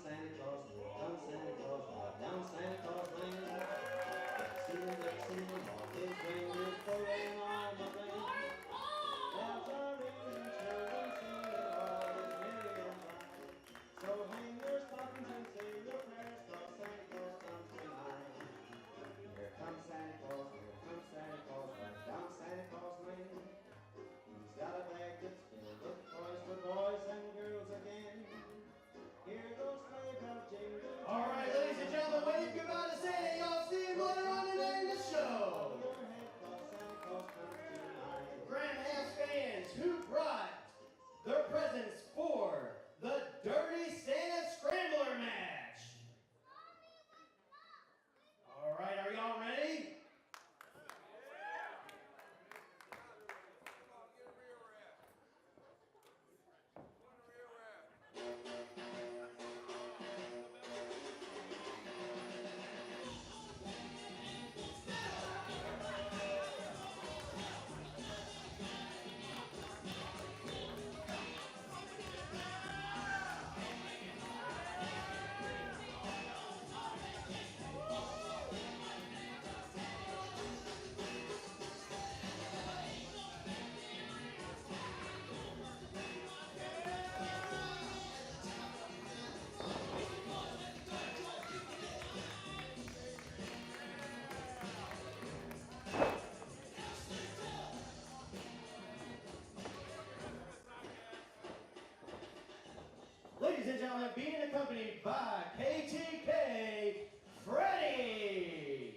Santa Claus, here comes Santa Claus, right down Santa Claus Lane. Dixie, all his reindeer pulling on the rein. Bells are ringing, children singing, all is merry and glad. So hang your stockings and say your prayers, 'cause Santa Claus comes tonight. Here comes Santa Claus, right down Santa Claus Lane. He's got a bag that's filled with toys for boys and girls again. Hear those sleigh bells jingle. All right, ladies and gentlemen, wave goodbye to Santa. Y'all see him later on today in the show. Grindhouse fans who brought their presents for the Dirty Santa Scrambler match. All right, are y'all ready? Ladies and gentlemen, being accompanied by KTK, Freddie.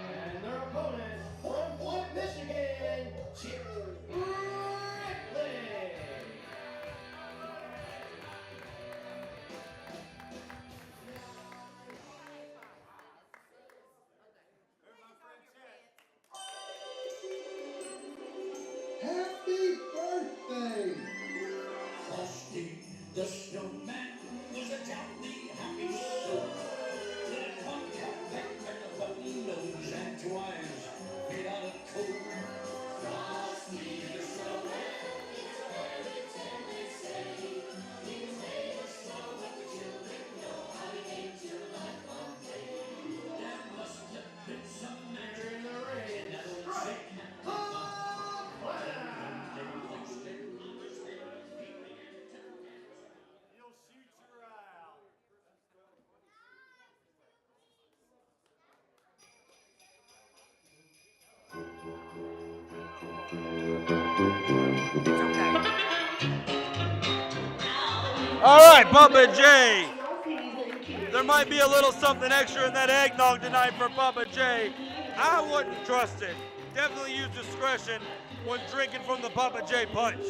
And their opponent from Flint, Michigan, Chip Ripley. Happy birthday! Frosty the snowman was a jolly happy soul. With a cocked hat and a button nose and two eyes made out of coal. Frosty the snowman is a very tender say. He was made of snow, but the children know how he came to life one day. There must have been some matter in the rain that would say You'll shoot your eye out. All right, Papa J. There might be a little something extra in that eggnog tonight for Papa J. I wouldn't trust it. Definitely use discretion when drinking from the Papa J punch.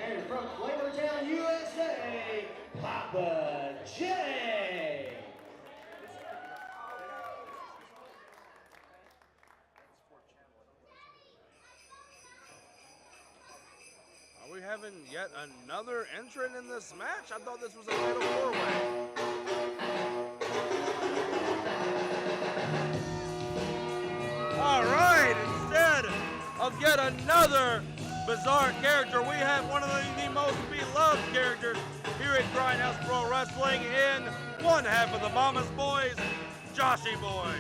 And from Flavortown, USA, Papa J. Are we having yet another entrant in this match? I thought this was a fatal four-way. All right, instead of yet another bizarre character, we have one of the most beloved characters here at Grindhouse Pro Wrestling in one half of the Mama's Boys, Joshy Boy.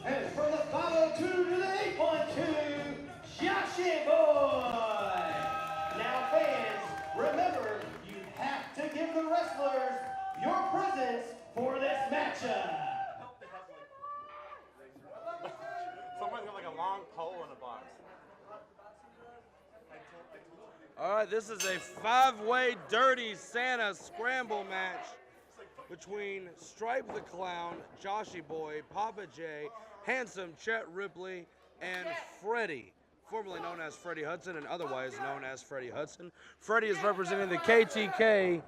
And from the 502 to the 812, Joshy Boy. Now fans, remember, wrong pole in the box. All right, this is a 5-way Dirty Santa Scramble match between Stripe the Clown, Joshy Boy, Papa J, Handsome Chet Ripley, and Freddie, formerly known as Freddie Hudson and otherwise known as Freddie Hudson. Freddie is representing the KTK,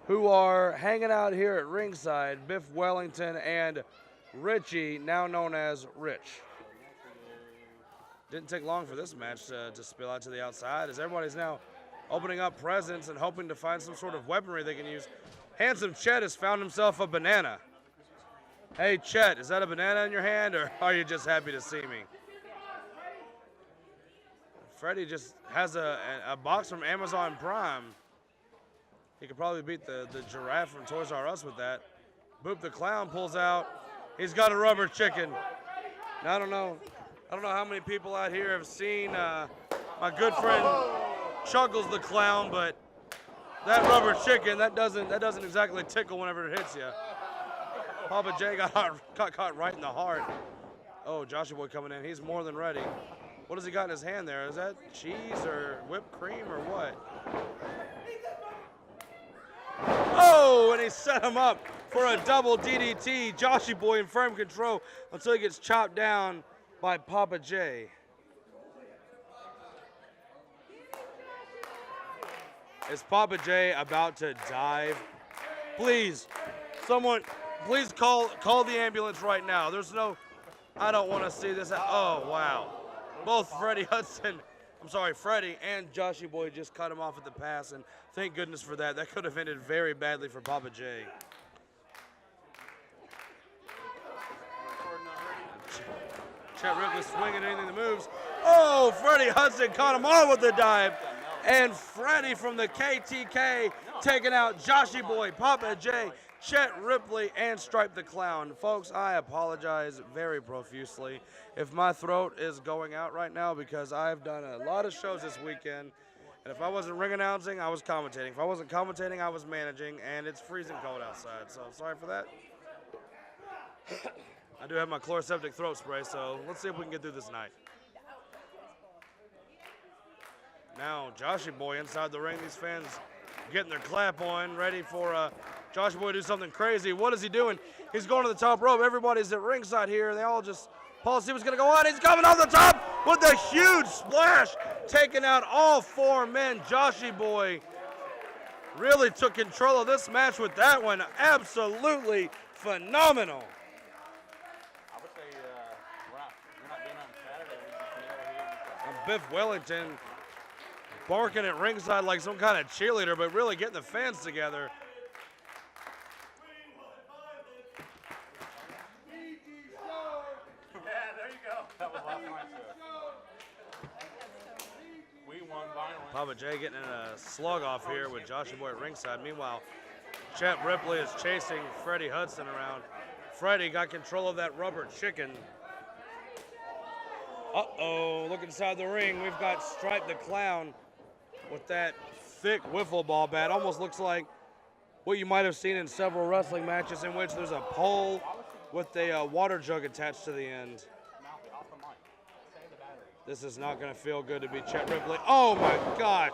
who are hanging out here at ringside, Biff Wellington and Richie, now known as Rich. Didn't take long for this match to spill out to the outside, as everybody's now opening up presents and hoping to find some sort of weaponry they can use. Handsome Chet has found himself a banana. Hey Chet, is that a banana in your hand, or are you just happy to see me? Freddie just has a box from Amazon Prime. He could probably beat the giraffe from Toys R Us with that. Boop the Clown pulls out. He's got a rubber chicken. Now, I don't know how many people out here have seen my good friend Chuckles the Clown, but that rubber chicken, that doesn't exactly tickle whenever it hits you. Papa J got caught right in the heart. Oh, Joshy Boy coming in. He's more than ready. What does he got in his hand there? Is that cheese or whipped cream or what? Oh, and he set him up for a double DDT. Joshy Boy in firm control until he gets chopped down by Papa J. Is Papa J about to dive? Please, someone, please call the ambulance right now. There's no, I don't want to see this. Oh, wow. Both Freddie and Joshy Boy just cut him off at the pass, and thank goodness for that. That could have ended very badly for Papa J. Chet Ripley swinging anything that moves. Oh, Freddie Hudson caught him all with the dive. And Freddie from the KTK taking out Joshy Boy, Papa J, Chet Ripley, and Stripe the Clown. Folks, I apologize very profusely if my throat is going out right now, because I've done a lot of shows this weekend. And if I wasn't ring announcing, I was commentating. If I wasn't commentating, I was managing, and it's freezing cold outside. So sorry for that. I do have my chloroseptic throat spray, so let's see if we can get through this night. Now, Joshy Boy inside the ring. These fans getting their clap on, ready for Joshy Boy to do something crazy. What is he doing? He's going to the top rope. Everybody's at ringside here, and they all just, Paul see what's going to go on. He's coming off the top with a huge splash, taking out all 4 men. Joshy Boy really took control of this match with that one. Absolutely phenomenal. I would say we're not doing that on Saturday. And Biff Wellington barking at ringside like some kind of cheerleader, but really getting the fans together. Yeah, there you go. That was last night's show. We won violence. Papa J getting in a slug off here with Joshy Boy at ringside. Meanwhile, Chet Ripley is chasing Freddie Hudson around. Freddie got control of that rubber chicken. Uh-oh, look inside the ring. We've got Stripe the Clown with that thick wiffle ball bat. Almost looks like what you might have seen in several wrestling matches in which there's a pole with a water jug attached to the end. This is not going to feel good to be Chet Ripley. Oh my gosh,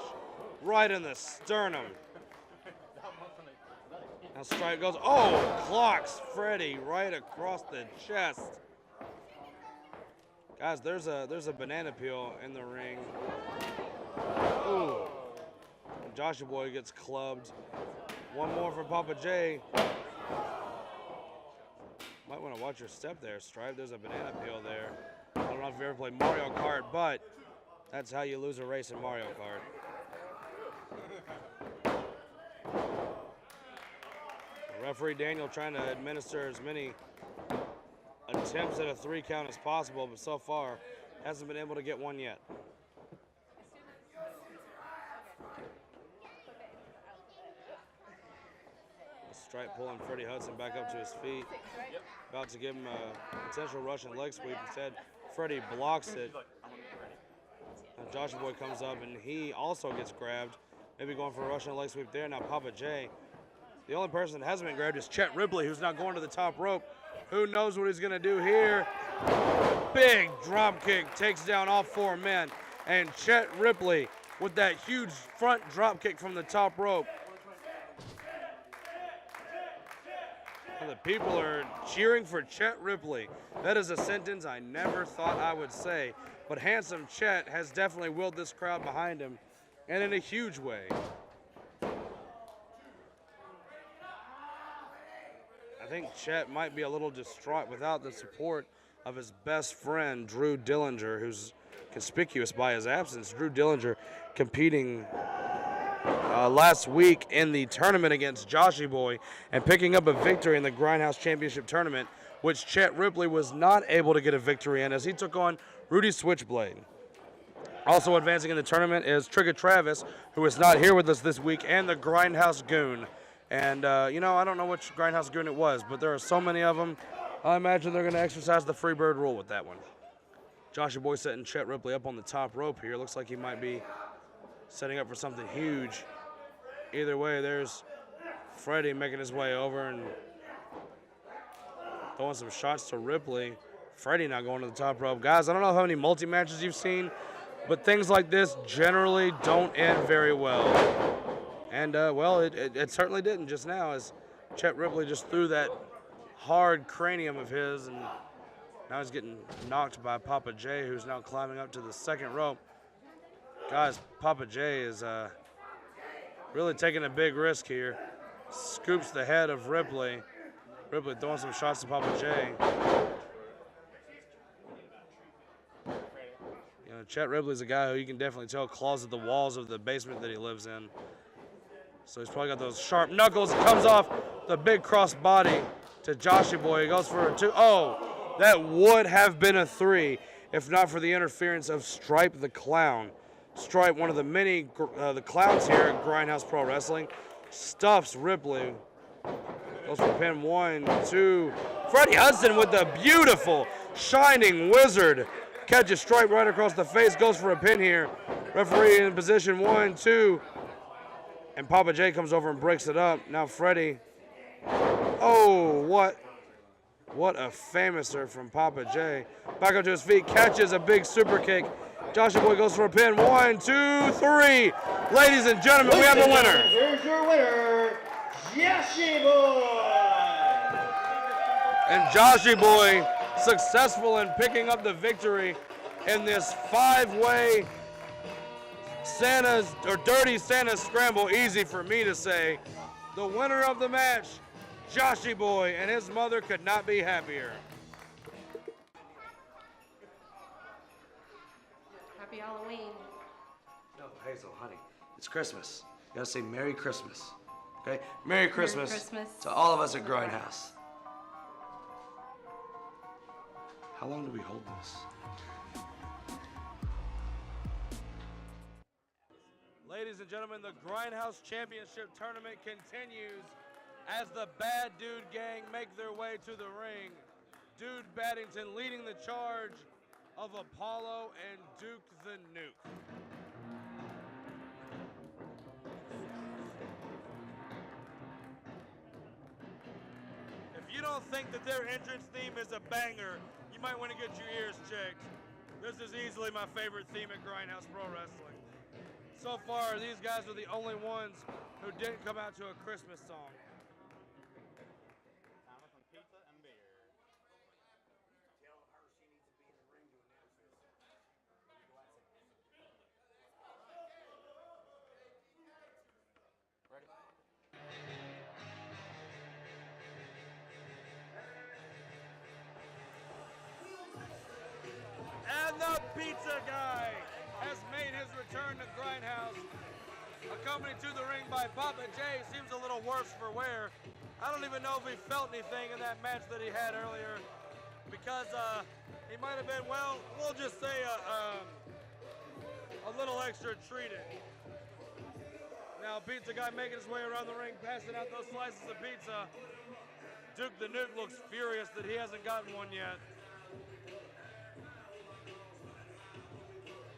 right in the sternum. Now Stripe goes, oh, clocks Freddie right across the chest. Guys, there's a banana peel in the ring. Ooh. And Joshy Boy gets clubbed. One more for Papa J. Might want to watch your step there, Stripe. There's a banana peel there. I don't know if you ever played Mario Kart, but that's how you lose a race in Mario Kart. Referee Daniel trying to administer as many attempts at a 3 count as possible, but so far hasn't been able to get one yet. Stripe pulling Freddie Hudson back up to his feet. About to give him a potential Russian leg sweep. Instead, Freddie blocks it. Now Joshy Boy comes up and he also gets grabbed. Maybe going for a Russian leg sweep there. Now Papa J. The only person that hasn't been grabbed is Chet Ripley, who's not going to the top rope. Who knows what he's going to do here? big drop kick takes down all 4 men. And Chet Ripley with that huge front drop kick from the top rope. The people are cheering for Chet Ripley. That is a sentence I never thought I would say, but handsome Chet has definitely willed this crowd behind him, and in a huge way. I think Chet might be a little distraught without the support of his best friend, Drew Dillinger, who's conspicuous by his absence. Drew Dillinger competing last week in the tournament against Joshy Boy and picking up a victory in the Grindhouse Championship Tournament, which Chet Ripley was not able to get a victory in as he took on Rudy Switchblade. Also advancing in the tournament is Trigger Travis, who is not here with us this week, and the Grindhouse Goon. And, you know, I don't know which Grindhouse Goon it was, but there are so many of them. I imagine they're going to exercise the free bird rule with that one. Joshy Boy setting Chet Ripley up on the top rope here. Looks like he might be setting up for something huge. Either way, there's Freddie making his way over and throwing some shots to Ripley. Freddie now going to the top rope. Guys, I don't know how many multi-matches you've seen, but things like this generally don't end very well. And, well, it certainly didn't just now as Chet Ripley just threw that hard cranium of his, and now he's getting knocked by Papa J, who's now climbing up to the second rope. Guys, Papa J is really taking a big risk here. Scoops the head of Ripley. Ripley throwing some shots to Papa J. You know, Chet Ripley's a guy who you can definitely tell claws at the walls of the basement that he lives in. So he's probably got those sharp knuckles. It comes off the big cross body to Joshy Boy. He goes for a 2. Oh, that would have been a 3 if not for the interference of Stripe the Clown. Stripe, one of the many the clowns here at Grindhouse Pro Wrestling, stuffs Ripley. Goes for pin 1, 2. Freddie Hudson with the beautiful Shining Wizard. Catches Stripe right across the face, goes for a pin here. Referee in position 1, 2. And Papa J comes over and breaks it up. Now Freddie. Oh, what a famouser from Papa J. Back up to his feet, catches a big super kick. Joshy Boy goes for a pin. 1, 2, 3. Ladies and gentlemen, we have a winner. Here's your winner, Joshy Boy. And Joshy Boy successful in picking up the victory in this 5-way Santa's or Dirty Santa's Scramble. Easy for me to say. The winner of the match, Joshy Boy, and his mother could not be happier. Happy Halloween. No, Hazel, honey, it's Christmas. You gotta say Merry Christmas, okay? Merry Christmas, Christmas. to all of us at Grindhouse. How long do we hold this? Ladies and gentlemen, the Grindhouse Championship Tournament continues as the Bad Dude Gang make their way to the ring. Dude Baddington leading the charge of Apollo and Duke the Nuke. If you don't think that their entrance theme is a banger, you might want to get your ears checked. This is easily my favorite theme at Grindhouse Pro Wrestling. So far, these guys are the only ones who didn't come out to a Christmas song. And the pizza guy has made his return to Grindhouse. Accompanied to the ring by Papa J. Seems a little worse for wear. I don't even know if he felt anything in that match that he had earlier, because he might have been, well, we'll just say a little extra treated. Now pizza guy making his way around the ring, passing out those slices of pizza. Duke the Nuke looks furious that he hasn't gotten one yet.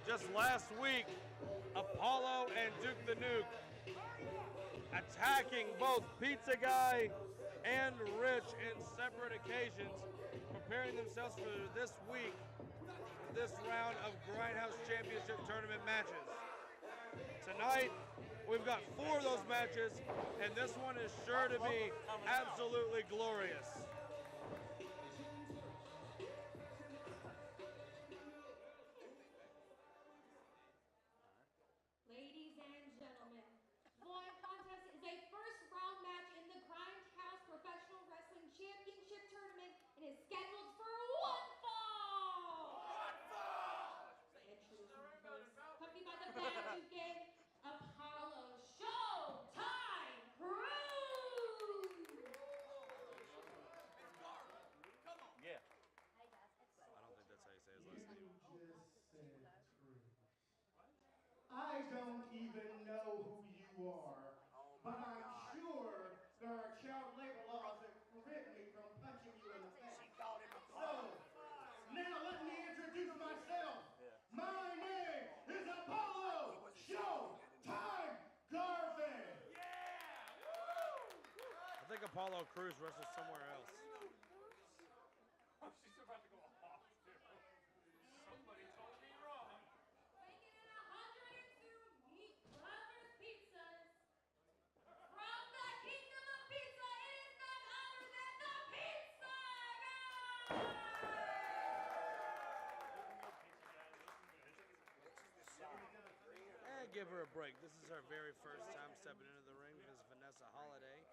Just last week, Apollo and Duke the Nuke attacking both Pizza Guy and Rich in separate occasions, preparing themselves for this week this round of Grindhouse Championship Tournament matches. Tonight, we've got 4 of those matches, and this one is sure to be absolutely glorious. Ladies and gentlemen, the following contest is a first round match in the Grindhouse Professional Wrestling Championship Tournament and is scheduled for one fall. Introducing first, accompanied by the band you gang, Apollo Showtime Crew. Yeah. I don't think that's how you say his last name. I don't even know who you are, but I'm sure there are child labor laws that prevent me from punching you in the face. So, now let me introduce myself. My name is Apollo Showtime Garvin. I think Apollo Crews wrestles somewhere else. She's about to go off, too. Somebody told me wrong. Making it 102 Meat Lovers Pizzas. From the Kingdom of Pizza, it is none other than the Pizza And give her a break. This is her very first time stepping into the ring. Ms. Vanessa Holiday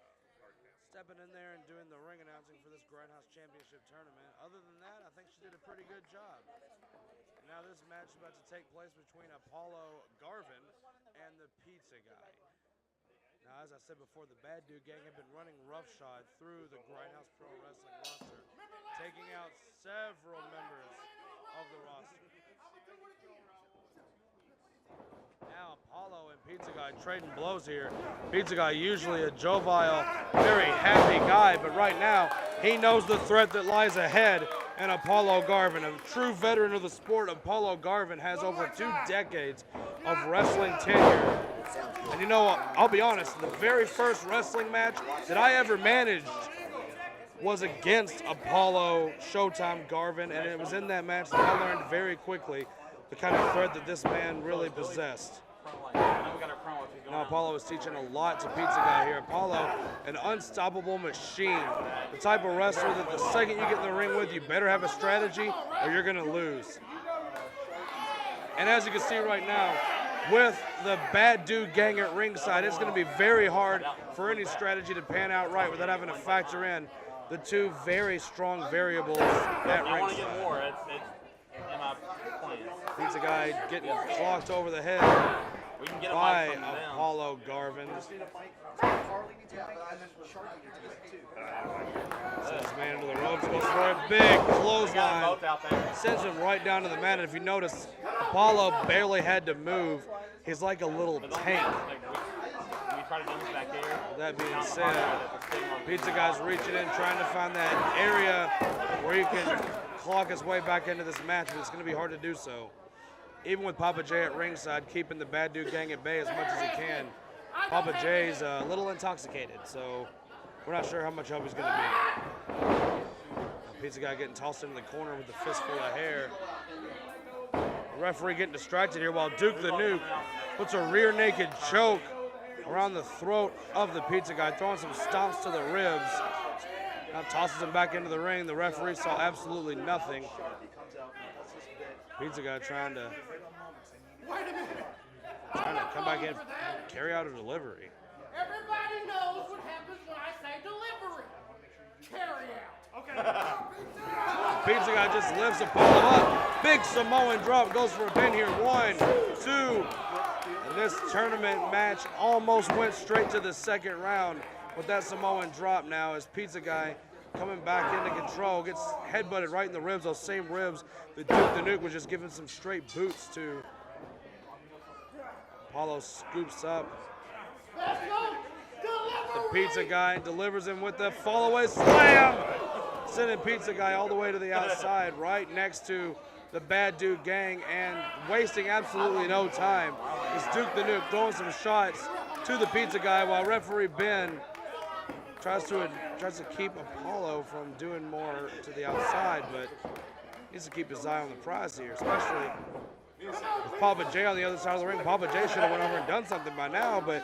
stepping in there and doing the ring announcing for this Grindhouse Championship Tournament. Other than that, I think she did a pretty good job. Now this match is about to take place between Apollo Garvin and the Pizza Guy. Now, as I said before, the Bad Dude Gang have been running roughshod through the Grindhouse Pro Wrestling roster, taking out several members of the roster. Now Apollo and Pizza Guy trading blows here. Pizza Guy usually a jovial, very happy guy, but right now he knows the threat that lies ahead. And Apollo Garvin, a true veteran of the sport, Apollo Garvin has over 2 decades of wrestling tenure. And you know, I'll be honest, the very first wrestling match that I ever managed was against Apollo Showtime Garvin, and it was in that match that I learned very quickly the kind of threat that this man really possessed. Now Apollo is teaching a lot to Pizza Guy here. Apollo, an unstoppable machine. The type of wrestler that the second you get in the ring with, you better have a strategy or you're gonna lose. And as you can see right now, with the Bad Dude Gang at ringside, it's gonna be very hard for any strategy to pan out right without having to factor in the 2 very strong variables at I want to get ringside. more. It's in my plans. Pizza Guy getting clocked over the head We can get a by mic from them. Apollo Garvin. Sends this man into the ropes, goes for a big We got them clothesline. both out there. Sends him right down to the mat. And if you notice, Apollo barely had to move. He's like a little tank. Like, we try to do this back here. That being said, Pizza Guy's reaching in, trying to find that area where he can clock his way back into this match, but it's going to be hard to do so. Even with Papa J at ringside, keeping the Bad Dude Gang at bay as much as he can. Papa J's a little intoxicated, so we're not sure how much help he's going to be. Pizza Guy getting tossed into the corner with a fistful of hair. The referee getting distracted here while Duke the Nuke puts a rear naked choke around the throat of the Pizza Guy, throwing some stomps to the ribs. Now tosses him back into the ring. The referee saw absolutely nothing. Pizza Guy trying to come back in, carry out a delivery. Everybody knows what happens when I say delivery. Carry out. Okay. Pizza Guy just lifts Apollo up. Big Samoan drop, goes for a pin here. 1, 2. And this tournament match almost went straight to the second round with that Samoan drop now as Pizza Guy coming back into control, gets headbutted right in the ribs, those same ribs that Duke the Nuke was just giving some straight boots to. Apollo scoops up the Pizza Guy, delivers him with the fall-away slam, sending Pizza Guy all the way to the outside, right next to the Bad Dude Gang, and wasting absolutely no time is Duke the Nuke throwing some shots to the Pizza Guy while referee Ben tries to keep Apollo from doing more to the outside, but needs to keep his eye on the prize here, especially with Papa J on the other side of the ring. Papa J should have went over and done something by now, but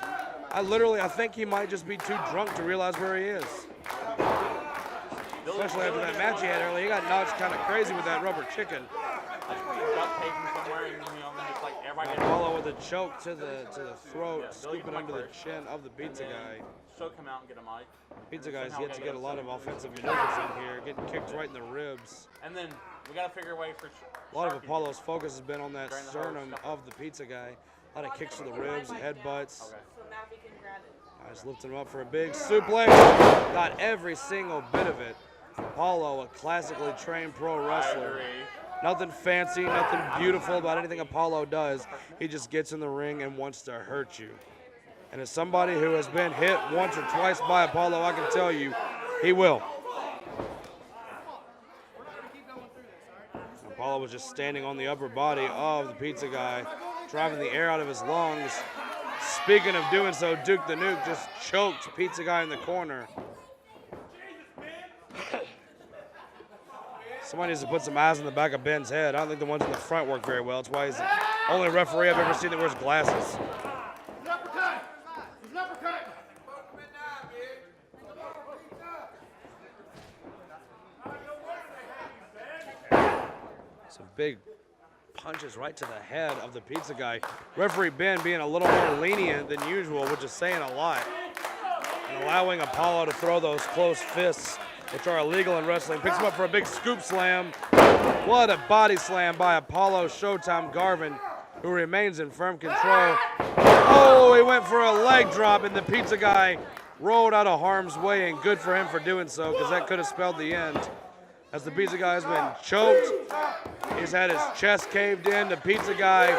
I think he might just be too drunk to realize where he is. Especially after that match he had earlier. He got knocked kind of crazy with that rubber chicken. That's where you duct tape him somewhere, and then just like everybody gets Apollo with a choke to the throat, scooping under the chin of the pizza guy. Choke him out and get a mic. Pizza guy's yet to get a lot of offensive maneuvers in here, getting kicked right in the ribs. And then we got to figure a way for A lot of Apollo's focus has been on that sternum of the pizza guy. A lot of kicks to the ribs, headbutts. Okay. Nice, lifting him up for a big suplex. Got every single bit of it. Apollo, a classically trained pro wrestler. Nothing fancy, nothing beautiful about anything Apollo does. He just gets in the ring and wants to hurt you. And as somebody who has been hit once or twice by Apollo, I can tell you, he will. Apollo was just standing on the upper body of the pizza guy, driving the air out of his lungs. Speaking of doing so, Duke the Nuke just choked pizza guy in the corner. Somebody needs to put some eyes in the back of Ben's head. I don't think the ones in the front work very well. That's why he's the only referee I've ever seen that wears glasses. Some big punches right to the head of the pizza guy. Referee Ben being a little more lenient than usual, which is saying a lot. And allowing Apollo to throw those close fists, which are illegal in wrestling. Picks him up for a big scoop slam. What a body slam by Apollo Showtime Garvin, who remains in firm control. Oh, he went for a leg drop, and the pizza guy rolled out of harm's way, and good for him for doing so, because that could have spelled the end. As the pizza guy has been choked, he's had his chest caved in. The pizza guy,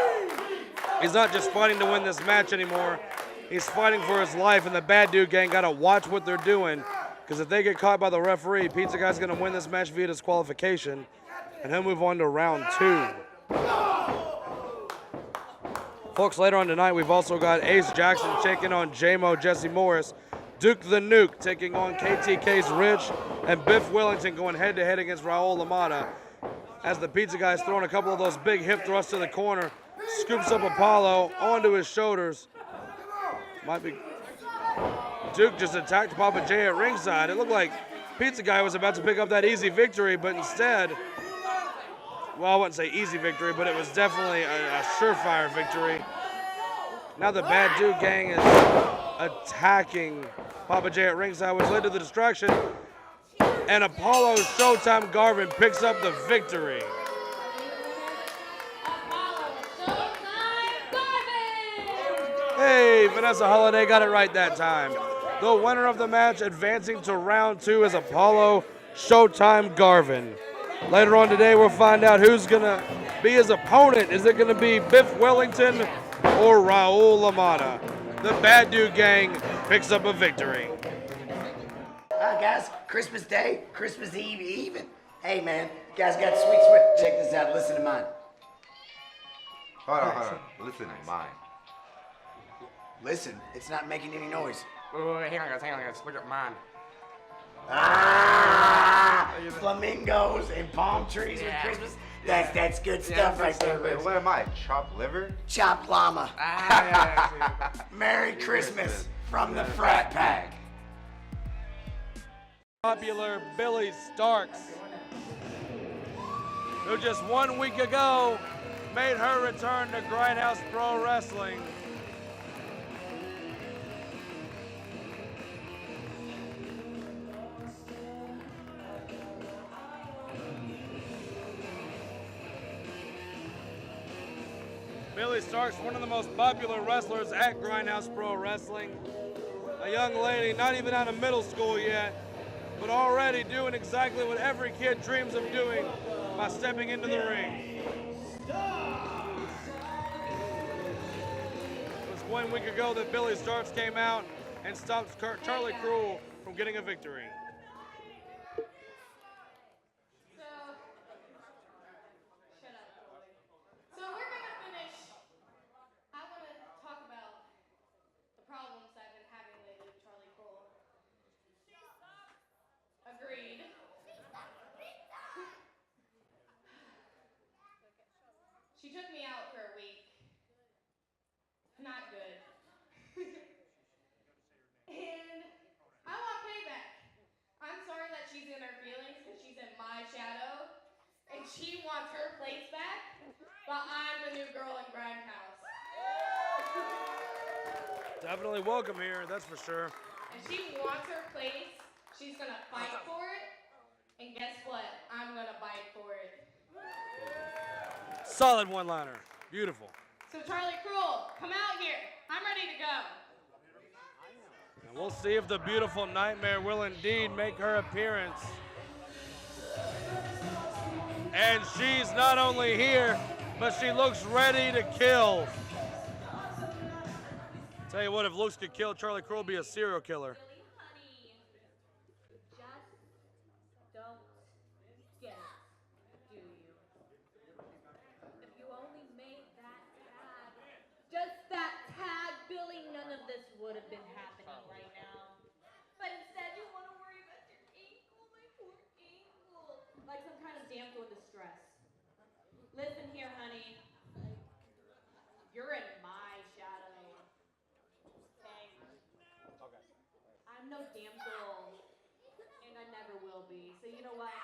he's not just fighting to win this match anymore. He's fighting for his life, and the Bad Dude Gang got to watch what they're doing, because if they get caught by the referee, pizza guy's going to win this match via disqualification, and he'll move on to round 2. Folks, later on tonight, we've also got Ace Jackson taking on J-Mo Jesse Morris, Duke the Nuke taking on KTK's Rich, and Biff Wellington going head-to-head against Raul Lamada. As the pizza guy's throwing a couple of those big hip thrusts to the corner, scoops up Apollo onto his shoulders. Might be... Duke just attacked Papa J at ringside. It looked like pizza guy was about to pick up that easy victory, but instead, well, I wouldn't say easy victory, but it was definitely a surefire victory. Now the Bad Dude Gang is attacking Papa J at ringside, which led to the distraction. And Apollo Showtime Garvin picks up the victory. Hey, Vanessa Holiday got it right that time. The winner of the match advancing to round 2 is Apollo Showtime Garvin. Later on today, we'll find out who's going to be his opponent. Is it going to be Biff Wellington or Raul Lamada? The Bad Dude Gang picks up a victory. Hi guys, Christmas Day, Christmas Eve even. Hey man, you guys got sweet. Check this out, listen to mine. Hold on. Listen to mine. Listen, it's not making any noise. Wait, hang on, guys. Look at mine. Ah, flamingos and palm trees with Christmas. That's good stuff right there. Wait, what am I? Chopped liver? Chopped llama. Merry Christmas from the Frat Pack. Popular Billy Starks, who just 1 week ago made her return to Grindhouse Pro Wrestling. Billy Starks, one of the most popular wrestlers at Grindhouse Pro Wrestling. A young lady, not even out of middle school yet, but already doing exactly what every kid dreams of doing by stepping into the ring. It was 1 week ago that Billy Starks came out and stopped Charlie Cruel from getting a victory. She took me out for a week. Not good. And I want payback. I'm sorry that she's in her feelings because she's in my shadow. And she wants her place back. But I'm the new girl in Grindhouse. Definitely welcome here, that's for sure. And she wants her place. She's gonna fight for it. And guess what? I'm gonna fight for it. Solid one-liner. Beautiful. So Charlie Cruel, come out here. I'm ready to go. And we'll see if the beautiful Nightmare will indeed make her appearance. And she's not only here, but she looks ready to kill. Tell you what, if looks could kill, Charlie Cruel would be a serial killer. Don't get it, do you? If you only made that tag, just that tag, Billy, none of this would have been happening right now. But instead, you want to worry about your ankle, my poor ankle, like some kind of damsel in distress. Listen here, honey. You're in my shadow. Okay? I'm no damsel. And I never will be. So you know what?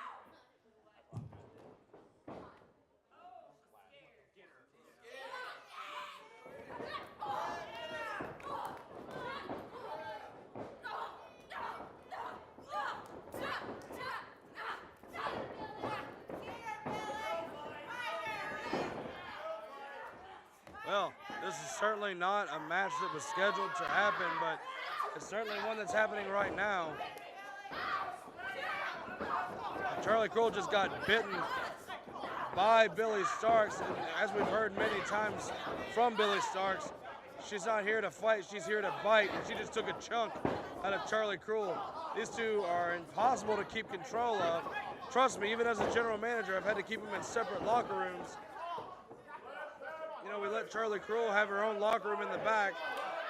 Well, this is certainly not a match that was scheduled to happen, but it's certainly one that's happening right now. Charlie Cruel just got bitten by Billy Starks, and as we've heard many times from Billy Starks, she's not here to fight, she's here to bite, and she just took a chunk out of Charlie Cruel. These two are impossible to keep control of. Trust me, even as a general manager, I've had to keep them in separate locker rooms. You know, we let Charlie Cruel have her own locker room in the back,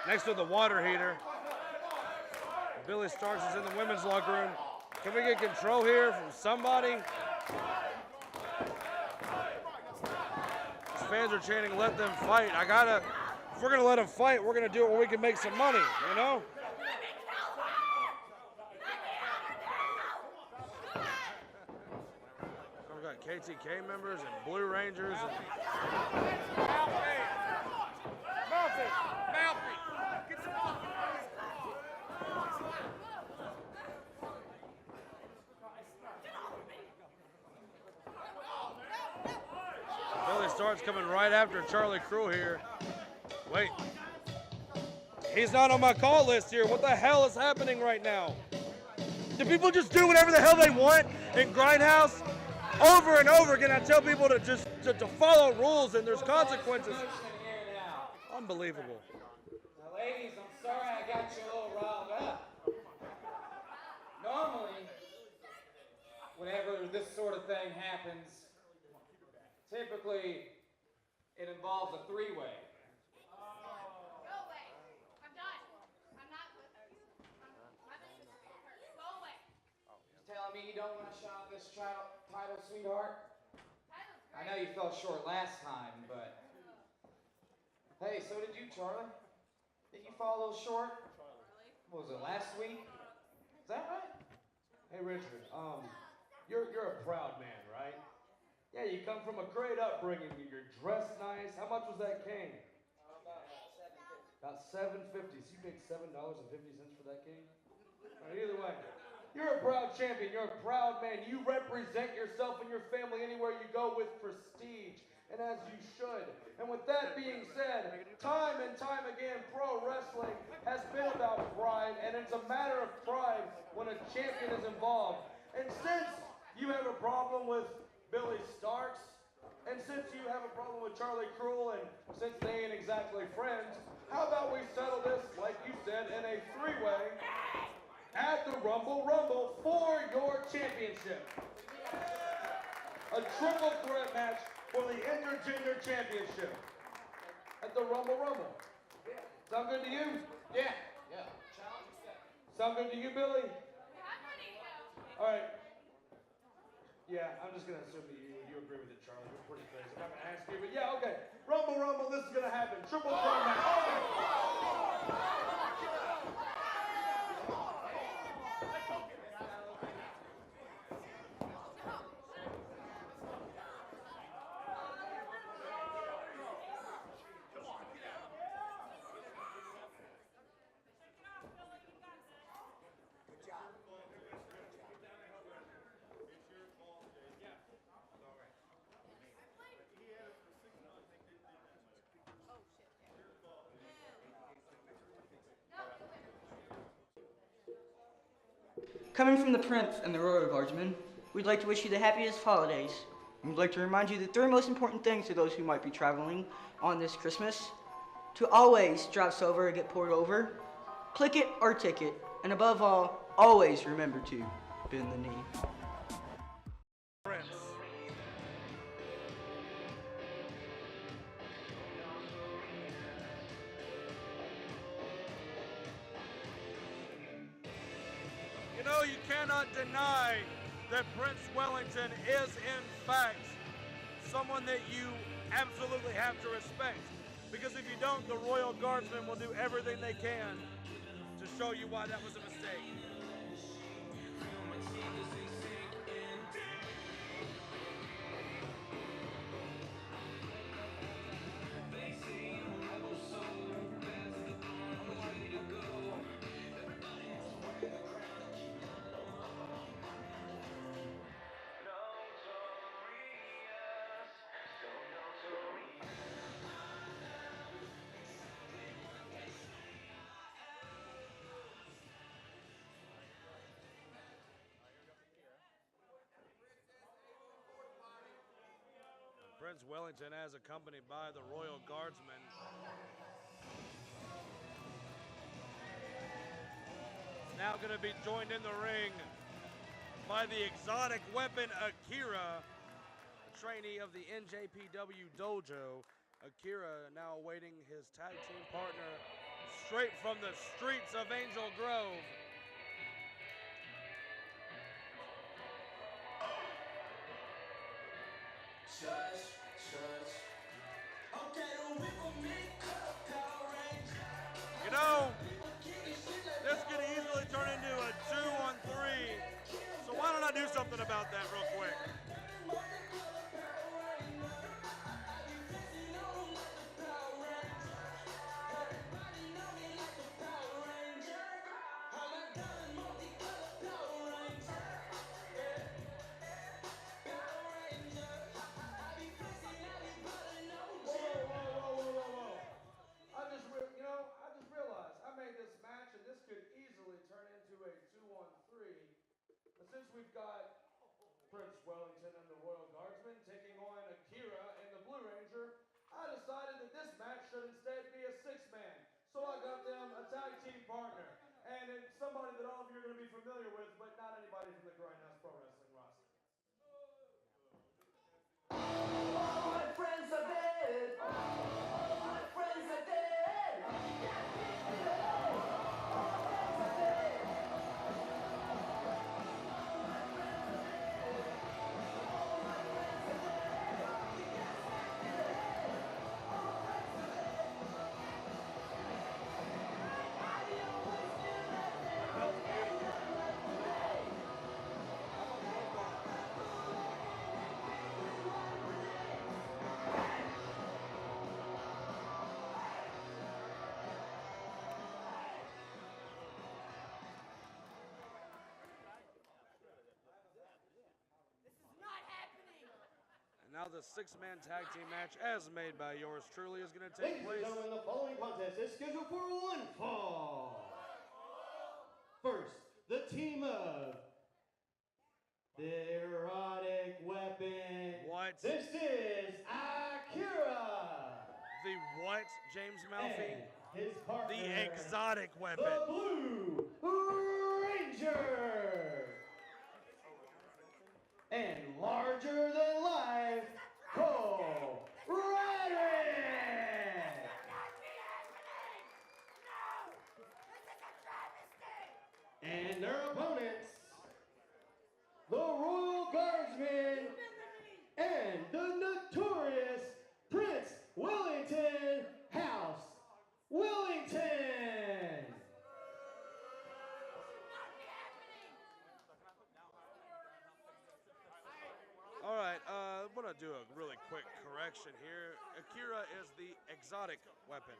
next to the water heater. Billy Starks is in the women's locker room. Can we get control here from somebody? These fans are chanting, let them fight. If we're gonna let them fight, we're gonna do it where we can make some money, you know? So we've got KTK members and Blue Rangers. Billy Starks coming right after Charlie Cruel here. Wait. He's not on my call list here. What the hell is happening right now? Do people just do whatever the hell they want in Grindhouse? Over and over again, I tell people to just to follow rules and there's consequences. Unbelievable. Now, ladies, I'm sorry I got you a little riled up. Normally, whenever this sort of thing happens, typically it involves a three-way. Go away. I'm done. I'm not with you. My business is over. Go away. You telling me you don't want to shot this title, sweetheart? I know you fell short last time, but... Hey, so did you, Charlie? Did you fall a little short? What was it, last week? Is that right? Hey, Richard, you're a proud man, right? Yeah, you come from a great upbringing. You're dressed nice. How much was that cane? About $7.50. So you paid $7.50 for that cane? All right, either way, you're a proud champion. You're a proud man. You represent yourself and your family anywhere you go with prestige, and as you should. And with that being said, time and time again, pro wrestling has been about pride, and it's a matter of pride when a champion is involved. And since you have a problem with Billy Starks, and since you have a problem with Charlie Cruel, and since they ain't exactly friends, how about we settle this, like you said, in a three-way at the Rumble for your championship. A triple threat match for the intergender championship at the Rumble. Sound good to you? Yeah. Sound good to you, Billy? All right. Yeah, I'm just gonna assume that you agree with it, Charlie. We're pretty crazy. I'm not gonna ask you, but yeah, okay. Rumble, this is gonna happen. Triple crown match. Coming from the Prince and the Royal Guardsman, we'd like to wish you the happiest holidays. We'd like to remind you the three most important things to those who might be traveling on this Christmas: to always drive sober and get poured over, click it or ticket, and above all, always remember to bend the knee. Prince. You know, you cannot deny that Prince Wellington is, in fact, someone that you absolutely have to respect. Because if you don't, the Royal Guardsmen will do everything they can to show you why that was a mistake. Prince Wellington, as accompanied by the Royal Guardsmen. Now going to be joined in the ring by the exotic weapon Akira, a trainee of the NJPW dojo. Akira now awaiting his tag team partner straight from the streets of Angel Grove. You know, this could easily turn into a 2-on-3. So why don't I do something about that real quick? Since we've got Prince Wellington and the Royal Guardsman taking on Akira and the Blue Ranger, I decided that this match should instead be a six-man. So I got them a tag team partner. And it's somebody that all of you are going to be familiar with, but not anybody from the Grindhouse Pro Wrestling roster. All my friends are dead. All my friends are dead. Now the six-man tag team match, as made by yours truly, is going to take place. Ladies and gentlemen, the following contest is scheduled for one fall. First, the team of the erotic weapon. What? This is Akira. The what, James Malfi? And his partner, the exotic weapon. the Blue Ranger. And larger than life, Cole Ryder. And their opponents, the Royal Guardsmen. action here. Akira is the exotic weapon.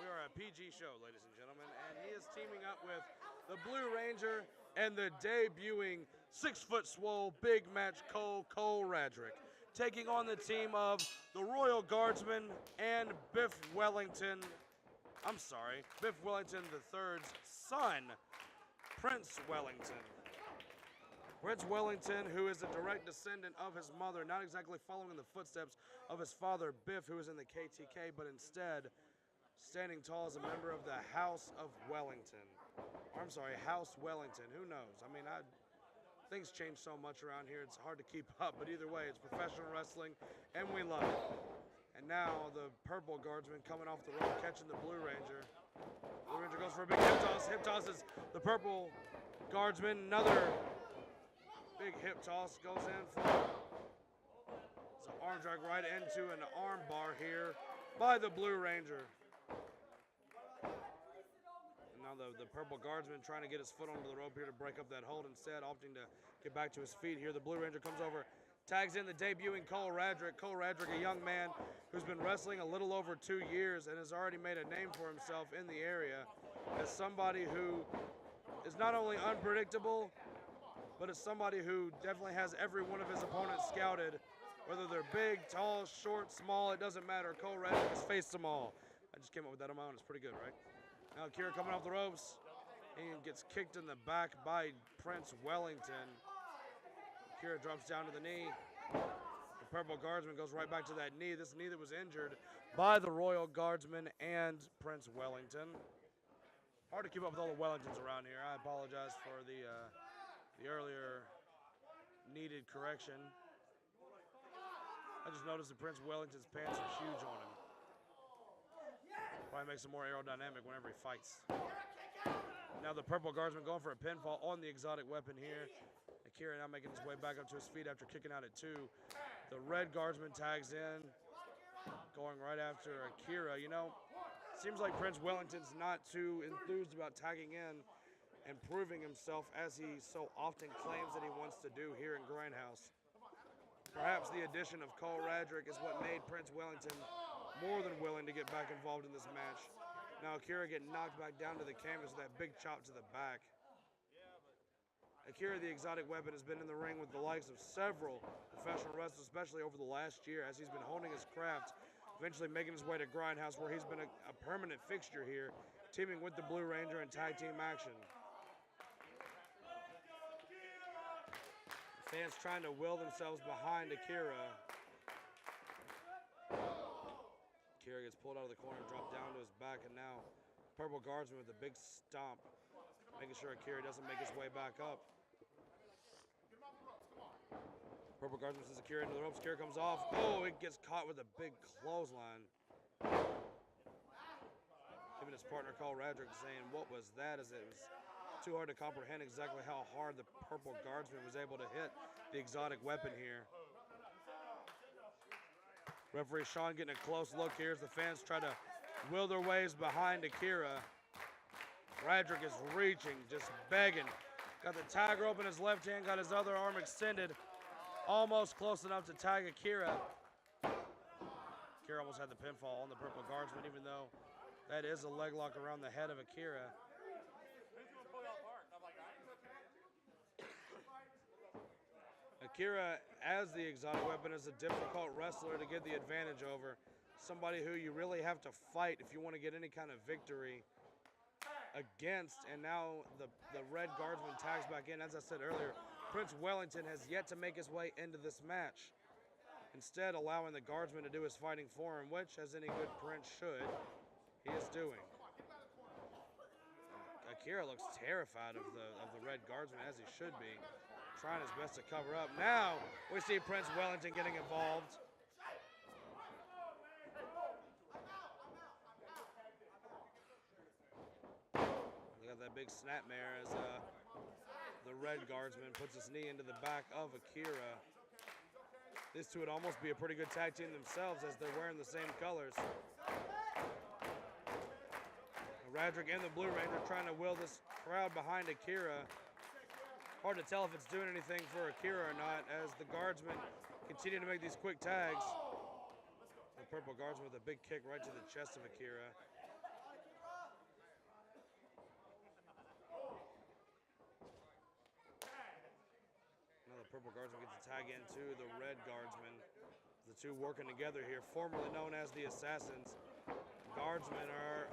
We are a PG show, ladies and gentlemen, and he is teaming up with the Blue Ranger and the debuting 6-foot swole big match Cole Radrick, taking on the team of the Royal Guardsman and Biff Wellington. I'm sorry, Biff Wellington III's son, Prince Wellington. Prince Wellington, who is a direct descendant of his mother, not exactly following in the footsteps of his father, Biff, who is in the KTK, but instead standing tall as a member of the House of Wellington. Or, I'm sorry, House Wellington. Who knows? I mean, things change so much around here, it's hard to keep up, but either way, it's professional wrestling, and we love it. And now the Purple Guardsman coming off the rope, catching the Blue Ranger. Blue Ranger goes for a big hip toss. Hip tosses the Purple Guardsman. Another big hip toss goes in for it's an arm drag right into an arm bar here by the Blue Ranger. And now the Purple Guardsman trying to get his foot onto the rope here to break up that hold, instead opting to get back to his feet here. The Blue Ranger comes over, tags in the debuting Cole Radrick. Cole Radrick, a young man who's been wrestling a little over 2 years and has already made a name for himself in the area as somebody who is not only unpredictable, but is somebody who definitely has every one of his opponents scouted. Whether they're big, tall, short, small, it doesn't matter. Cole Radrick has faced them all. I just came up with that on my own. It's pretty good, right? Now Akira coming off the ropes. He gets kicked in the back by Prince Wellington. Akira drops down to the knee. The Purple Guardsman goes right back to that knee. This knee that was injured by the Royal Guardsman and Prince Wellington. Hard to keep up with all the Wellingtons around here. I apologize for the earlier needed correction. I just noticed that Prince Wellington's pants are huge on him. Probably makes him more aerodynamic whenever he fights. Now the Purple Guardsman going for a pinfall on the exotic weapon here. Akira now making his way back up to his feet after kicking out at 2. The Red Guardsman tags in, going right after Akira. You know, seems like Prince Wellington's not too enthused about tagging in and proving himself as he so often claims that he wants to do here in Grindhouse. Perhaps the addition of Cole Radrick is what made Prince Wellington more than willing to get back involved in this match. Now Akira getting knocked back down to the canvas with that big chop to the back. Akira, the exotic weapon, has been in the ring with the likes of several professional wrestlers, especially over the last year, as he's been honing his craft, eventually making his way to Grindhouse, where he's been a permanent fixture here, teaming with the Blue Ranger in tag team action. Fans trying to will themselves behind Akira. Akira gets pulled out of the corner, dropped down to his back, and now Purple Guardsman with a big stomp, making sure Akira doesn't make his way back up. Purple Guardsman sends Akira into the ropes. Akira comes off. Oh, it gets caught with a big clothesline. Him and his partner, Cole Radrick, saying, what was that? As it was too hard to comprehend exactly how hard the Purple Guardsman was able to hit the exotic weapon here. Referee Sean getting a close look here as the fans try to will their ways behind Akira. Radrick is reaching, just begging. Got the tag rope in his left hand, got his other arm extended, almost close enough to tag Akira. Akira almost had the pinfall on the Purple Guardsman, even though that is a leg lock around the head of Akira. Akira, as the exotic weapon, is a difficult wrestler to get the advantage over. Somebody who you really have to fight if you want to get any kind of victory against. And now the Red Guardsman tags back in. As I said earlier, Prince Wellington has yet to make his way into this match. Instead, allowing the Guardsman to do his fighting for him, which, as any good prince should, he is doing. Akira looks terrified of the Red Guardsman, as he should be, trying his best to cover up. Now we see Prince Wellington getting involved. Look at that big snapmare as the Red Guardsman puts his knee into the back of Akira. These two would almost be a pretty good tag team themselves, as they're wearing the same colors. Radrick and the Blue Ranger trying to will this crowd behind Akira. Hard to tell if it's doing anything for Akira or not, as the Guardsmen continue to make these quick tags. Purple Guardsman with a big kick right to the chest of Akira. Now the Purple Guardsman gets a tag into the Red Guardsman. The two working together here, formerly known as the Assassins. Guardsmen are,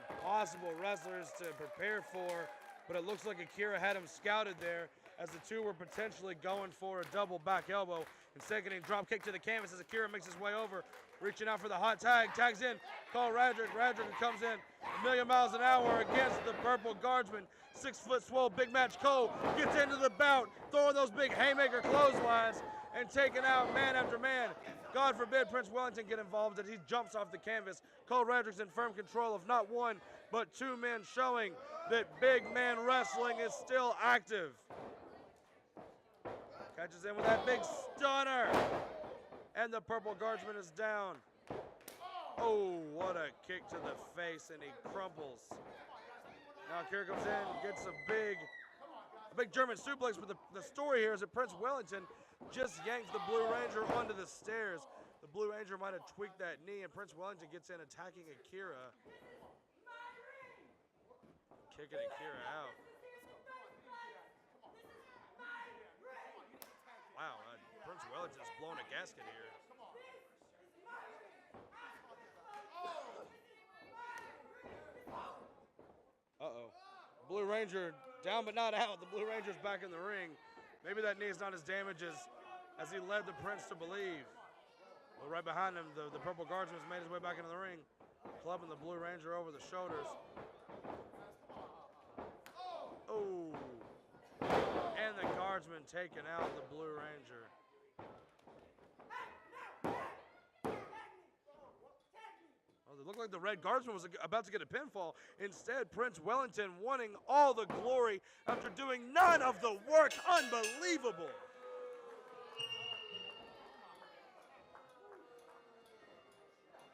impossible wrestlers to prepare for, but it looks like Akira had him scouted there as the two were potentially going for a double back elbow. And seconding drop kick to the canvas as Akira makes his way over, reaching out for the hot tag, tags in, Cole Radrick. Radrick comes in a million miles an hour against the Purple Guardsman. 6 foot swole, big match Cole gets into the bout, throwing those big haymaker clotheslines and taking out man after man. God forbid Prince Wellington get involved as he jumps off the canvas. Cole Radrick's in firm control of not one, but two men, showing that big man wrestling is still active. Catches in with that big stunner. And the Purple Guardsman is down. Oh, what a kick to the face, and he crumples. Now Akira comes in, gets a big German suplex, but the story here is that Prince Wellington just yanks the Blue Ranger onto the stairs. The Blue Ranger might have tweaked that knee, and Prince Wellington gets in, attacking Akira. Kicking Akira out. Wow, Prince Wellington's blown a gasket here. Uh-oh. Blue Ranger down but not out. The Blue Ranger's back in the ring. Maybe that knee is not as damaged as he led the Prince to believe. But right behind him, the Purple Guardsman's made his way back into the ring, clubbing the Blue Ranger over the shoulders. Oh. And the Guardsman taking out the Blue Ranger. It looked like the Red Guardsman was about to get a pinfall. Instead, Prince Wellington wanting all the glory after doing none of the work. Unbelievable.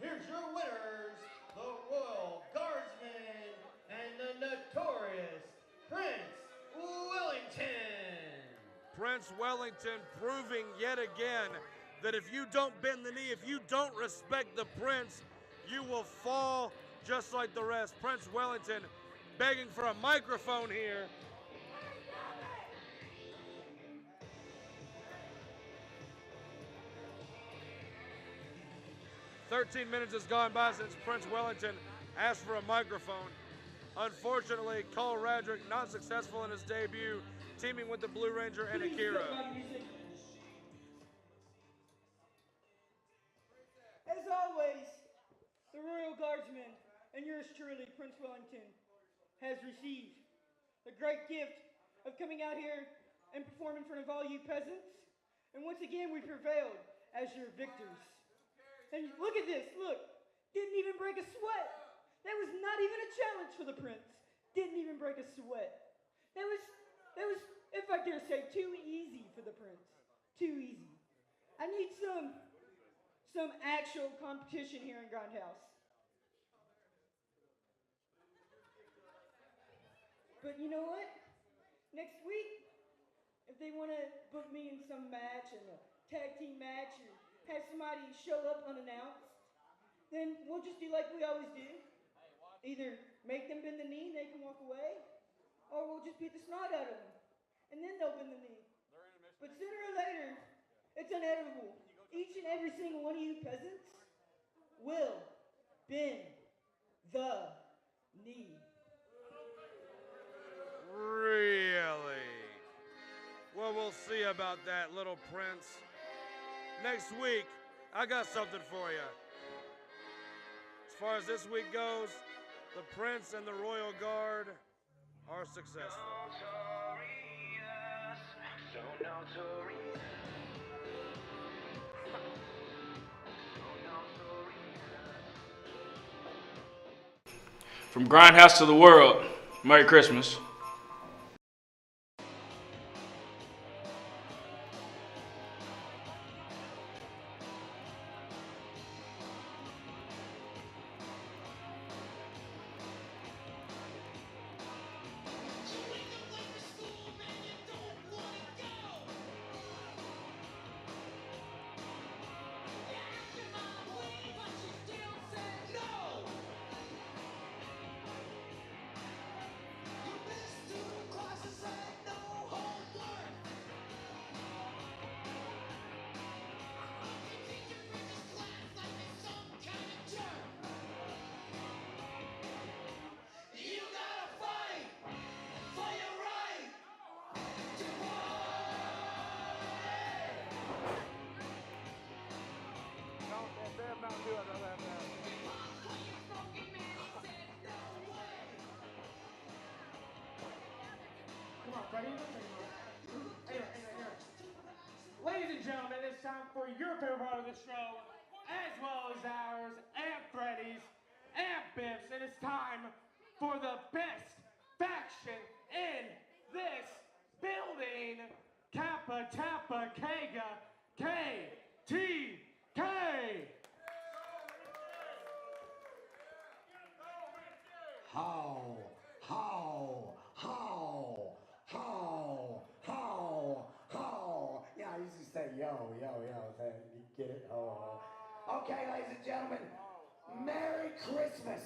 Here's your winners, the Royal Guardsman and the notorious Prince Wellington. Prince Wellington proving yet again that if you don't bend the knee, if you don't respect the Prince, you will fall just like the rest. Prince Wellington begging for a microphone here. "13 minutes has gone by since Prince Wellington asked for a microphone. Unfortunately, Cole Radrick not successful in his debut, teaming with the Blue Ranger and Akira. As always, the Royal Guardsman and yours truly, Prince Wellington, has received the great gift of coming out here and performing in front of all you peasants. And once again, we prevailed as your victors. And look at this, look, didn't even break a sweat. That was not even a challenge for the Prince. Didn't even break a sweat. That was, if I dare say, too easy for the Prince. Too easy. I need some actual competition here in Grindhouse. But you know what? Next week, if they want to book me in some match, in a tag team match, or have somebody show up unannounced, then we'll just do like we always do. Either make them bend the knee and they can walk away, or we'll just beat the snot out of them, and then they'll bend the knee. But sooner or later, it's inevitable. Each and every single one of you peasants will bend the knee. Really? Well, we'll see about that, little Prince. Next week, I got something for you. As far as this week goes, the Prince and the Royal Guard are successful. So notorious. From Grindhouse to the world, Merry Christmas. Freddie. Anyway. Ladies and gentlemen, it's time for your favorite part of the show, as well as ours, and Freddie's, and Biff's, and it's time for the best faction in this building, Kappa Tappa Kega KTK. How. Yeah, I used to say yo. You get it? Oh. Okay, ladies and gentlemen, Merry Christmas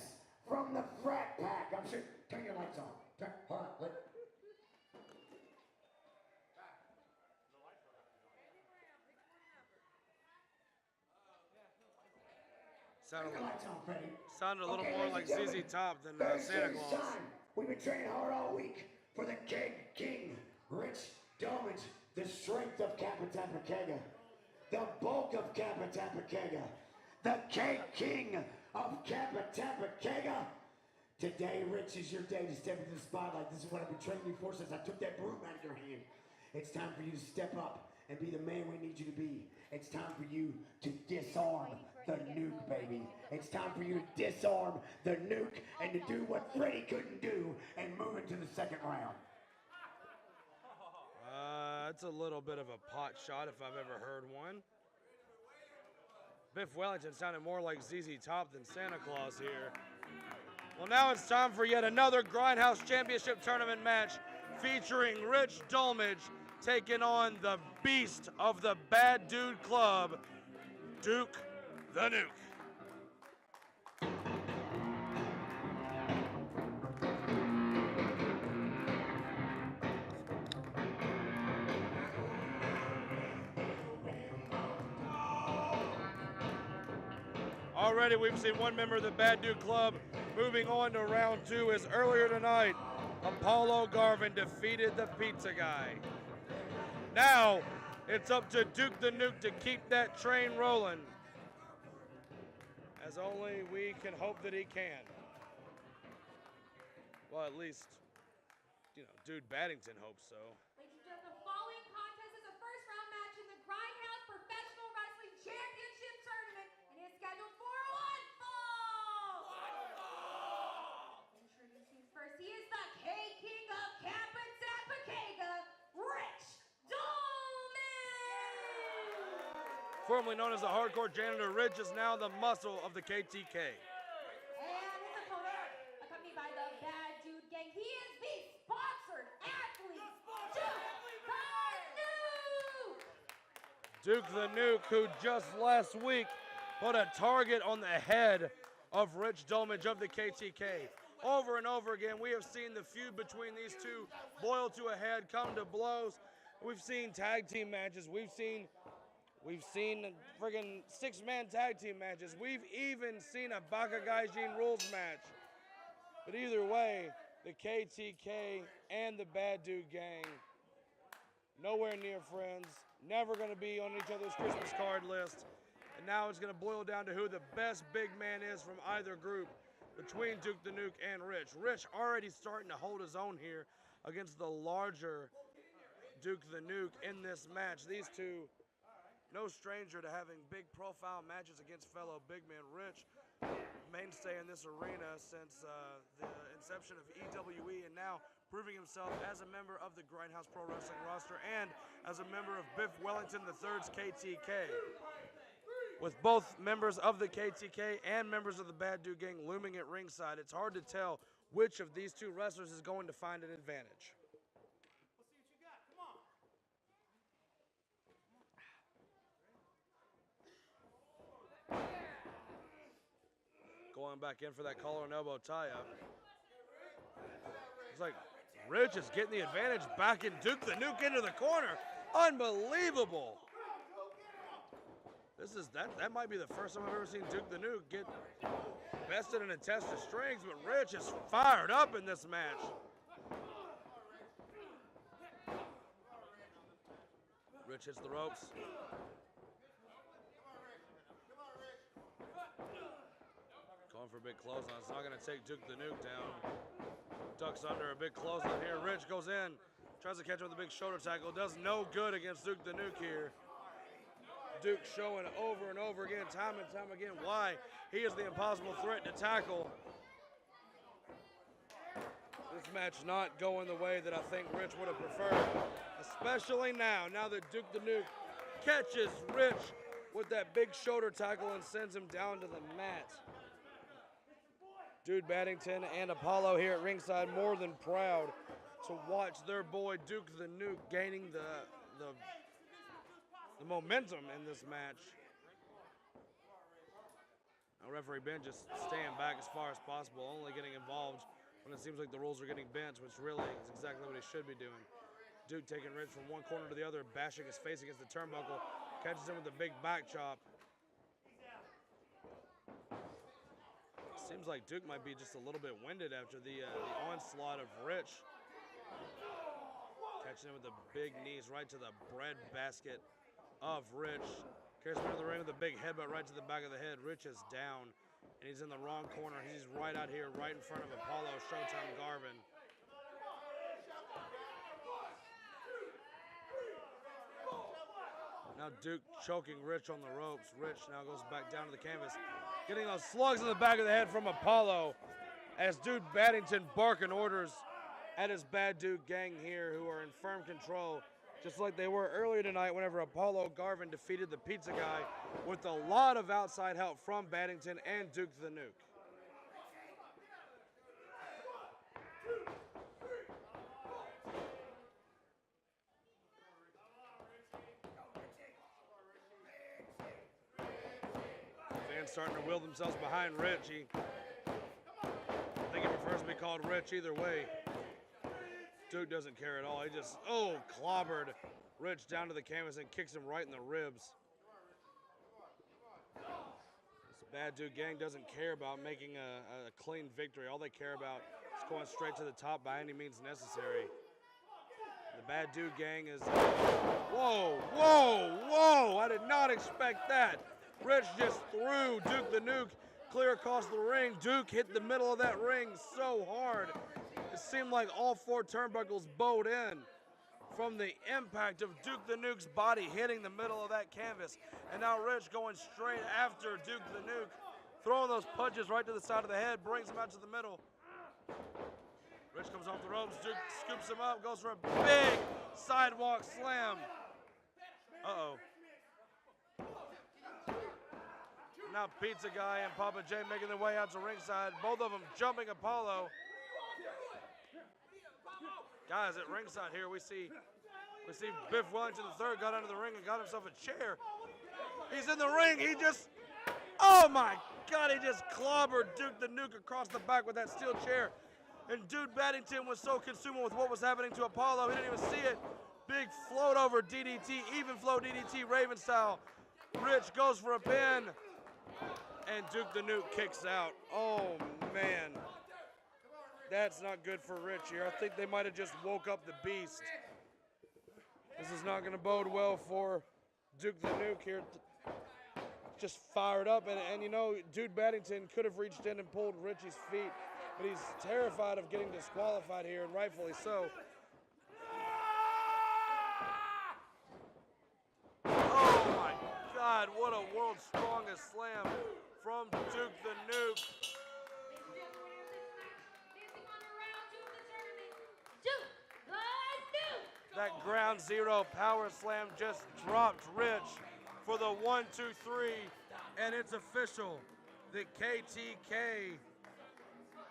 from the Frat Pack. I'm sure. Turn your lights on. Hold on. Sounded a little more like ZZ Top than Santa Claus. Time. We've been training hard all week for the Cake King, Rich Domage, the strength of Kappa Tappa Kega, the bulk of Kappa Tappa Kega, the Cake King of Kappa Tappa Kega. Today, Rich, is your day to step into the spotlight. This is what I've been training you for since I took that broom out of your hand. It's time for you to step up and be the man we need you to be. It's time for you to disarm the Nuke, baby. It's time for you to disarm the Nuke and to do what Freddie couldn't do and move into the second round. It's a little bit of a pot shot if I've ever heard one. Biff Wellington sounded more like ZZ Top than Santa Claus here. Well, now it's time for yet another Grindhouse Championship Tournament match featuring Rich Domage taking on the beast of the Bad Dude Club, Duke the Nuke. Already we've seen one member of the Bad Dude Club moving on to round two, as earlier tonight, Apollo Garvin defeated the Pizza Guy. Now, it's up to Duke the Nuke to keep that train rolling, as only we can hope that he can. Well, at least, Dude Baddington hopes so. Ladies and gentlemen, the following contest is a first-round match in the Grindhouse Professional Wrestling Championship Tournament and is scheduled for one fall. Introducing first, he is the K-King of Kappa Tappa Kega, Rich Domage. Formerly known as the Hardcore Janitor, Rich is now the muscle of the KTK. And his opponent, accompanied by the Bad Dude Gang, he is the sponsored athlete, Duke the Nuke. Duke the Nuke, who just last week put a target on the head of Rich Domage of the KTK. Over and over again, we have seen the feud between these two boil to a head, come to blows. We've seen tag team matches. We've seen friggin' six-man tag team matches. We've even seen a Baka Gaijin rules match. But either way, the KTK and the Bad Dude Gang, nowhere near friends, never going to be on each other's Christmas card list. And now it's going to boil down to who the best big man is from either group between Duke the Nuke and Rich. Rich already starting to hold his own here against the larger Duke the Nuke in this match. These two, no stranger to having big profile matches against fellow big men. Rich, mainstay in this arena since the inception of EWE, and now proving himself as a member of the Grindhouse Pro Wrestling roster and as a member of Biff Wellington III's KTK. With both members of the KTK and members of the Bad Dude Gang looming at ringside, it's hard to tell which of these two wrestlers is going to find an advantage. Going back in for that collar and elbow tie-up. It's like Rich is getting the advantage, backing Duke the Nuke into the corner. Unbelievable. That might be the first time I've ever seen Duke the Nuke get bested in a test of strings, but Rich is fired up in this match. Rich hits the ropes. Going for a big clothesline. It's not going to take Duke the Nuke down. Ducks under a big clothesline here. Rich goes in Tries to catch him with a big shoulder tackle. Does no good against Duke the Nuke here. Duke showing over and over again, time and time again, why he is the impossible threat to tackle. This match not going the way that I think Rich would have preferred, especially now that Duke the Nuke catches Rich with that big shoulder tackle and sends him down to the mat. Dude Baddington and Apollo here at ringside more than proud to watch their boy Duke the Nuke gaining the momentum in this match. Now referee Ben just staying back as far as possible, only getting involved when it seems like the rules are getting bent, which really is exactly what he should be doing. Duke taking Rich from one corner to the other, bashing his face against the turnbuckle, catches him with a big back chop. Seems like Duke might be just a little bit winded after the onslaught of Rich. Catching him with the big knees right to the bread basket of Rich. Carries him into the ring with a big headbutt right to the back of the head. Rich is down, and he's in the wrong corner. He's right out here, right in front of Apollo Showtime Garvin. Now Duke choking Rich on the ropes. Rich now goes back down to the canvas, getting those slugs in the back of the head from Apollo as Dude Baddington barking orders at his Bad Dude gang here, who are in firm control, just like they were earlier tonight whenever Apollo Garvin defeated the pizza guy with a lot of outside help from Baddington and Duke the Nuke. Fans starting to wheel themselves behind Rich. I think he prefers to be called Rich either way. Duke doesn't care at all. He just, clobbered Rich down to the canvas and kicks him right in the ribs. This Bad Dude gang doesn't care about making a clean victory. All they care about is going straight to the top by any means necessary. The Bad Dude gang is, whoa, I did not expect that. Rich just threw Duke the Nuke clear across the ring. Duke hit the middle of that ring so hard. It seemed like all four turnbuckles bowed in from the impact of Duke the Nuke's body hitting the middle of that canvas. And now Rich going straight after Duke the Nuke, throwing those punches right to the side of the head, brings him out to the middle. Rich comes off the ropes, Duke scoops him up, goes for a big sidewalk slam. Now Pizza Guy and Papa J making their way out to ringside, both of them jumping Apollo. Guys, at ringside here, we see Biff Wellington III got under the ring and got himself a chair. He's in the ring. He just, oh my God, he just clobbered Duke the Nuke across the back with that steel chair. And Dude Baddington was so consumed with what was happening to Apollo, he didn't even see it. Big float over DDT, even flow DDT, Raven style. Rich goes for a pin, and Duke the Nuke kicks out. Oh man. That's not good for Rich here. I think they might have just woke up the beast. This is not going to bode well for Duke the Nuke here. Just fired up, and you know, Dude Baddington could have reached in and pulled Richie's feet, but he's terrified of getting disqualified here, and rightfully so. Oh my God, what a world's strongest slam from Duke the Nuke. That ground zero power slam just dropped Rich for the 1, 2, 3, and it's official. The KTK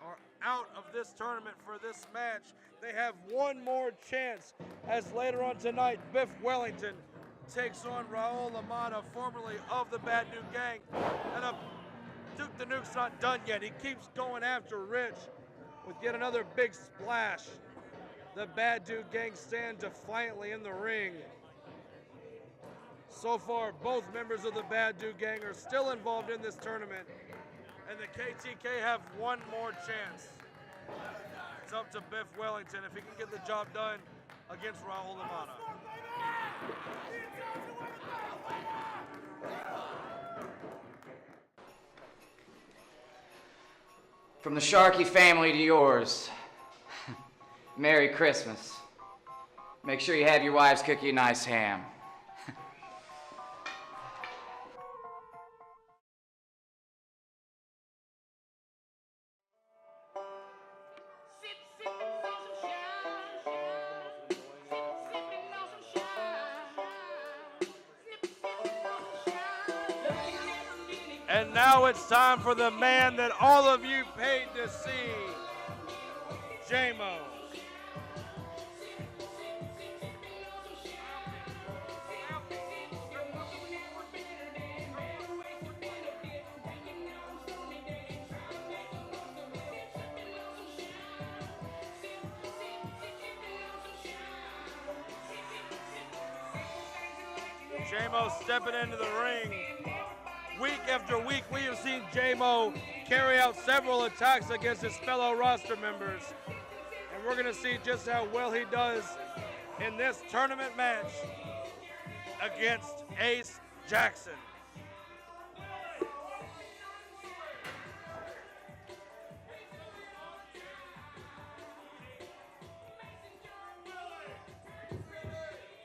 are out of this tournament for this match. They have one more chance as later on tonight, Biff Wellington takes on Raul Lamada, formerly of the Bad Dude Gang. And Duke the Nuke's not done yet. He keeps going after Rich with yet another big splash. The Bad Dude Gang stand defiantly in the ring. So far, both members of the Bad Dude Gang are still involved in this tournament, and the KTK have one more chance. It's up to Biff Wellington if he can get the job done against Raul Lamada. From the Sharkey family to yours, Merry Christmas. Make sure you have your wives cook you a nice ham. And now it's time for the man that all of you paid to see, J-Mo. J-Mo stepping into the ring. Week after week, we have seen J-Mo carry out several attacks against his fellow roster members. And we're gonna see just how well he does in this tournament match against Ace Jackson.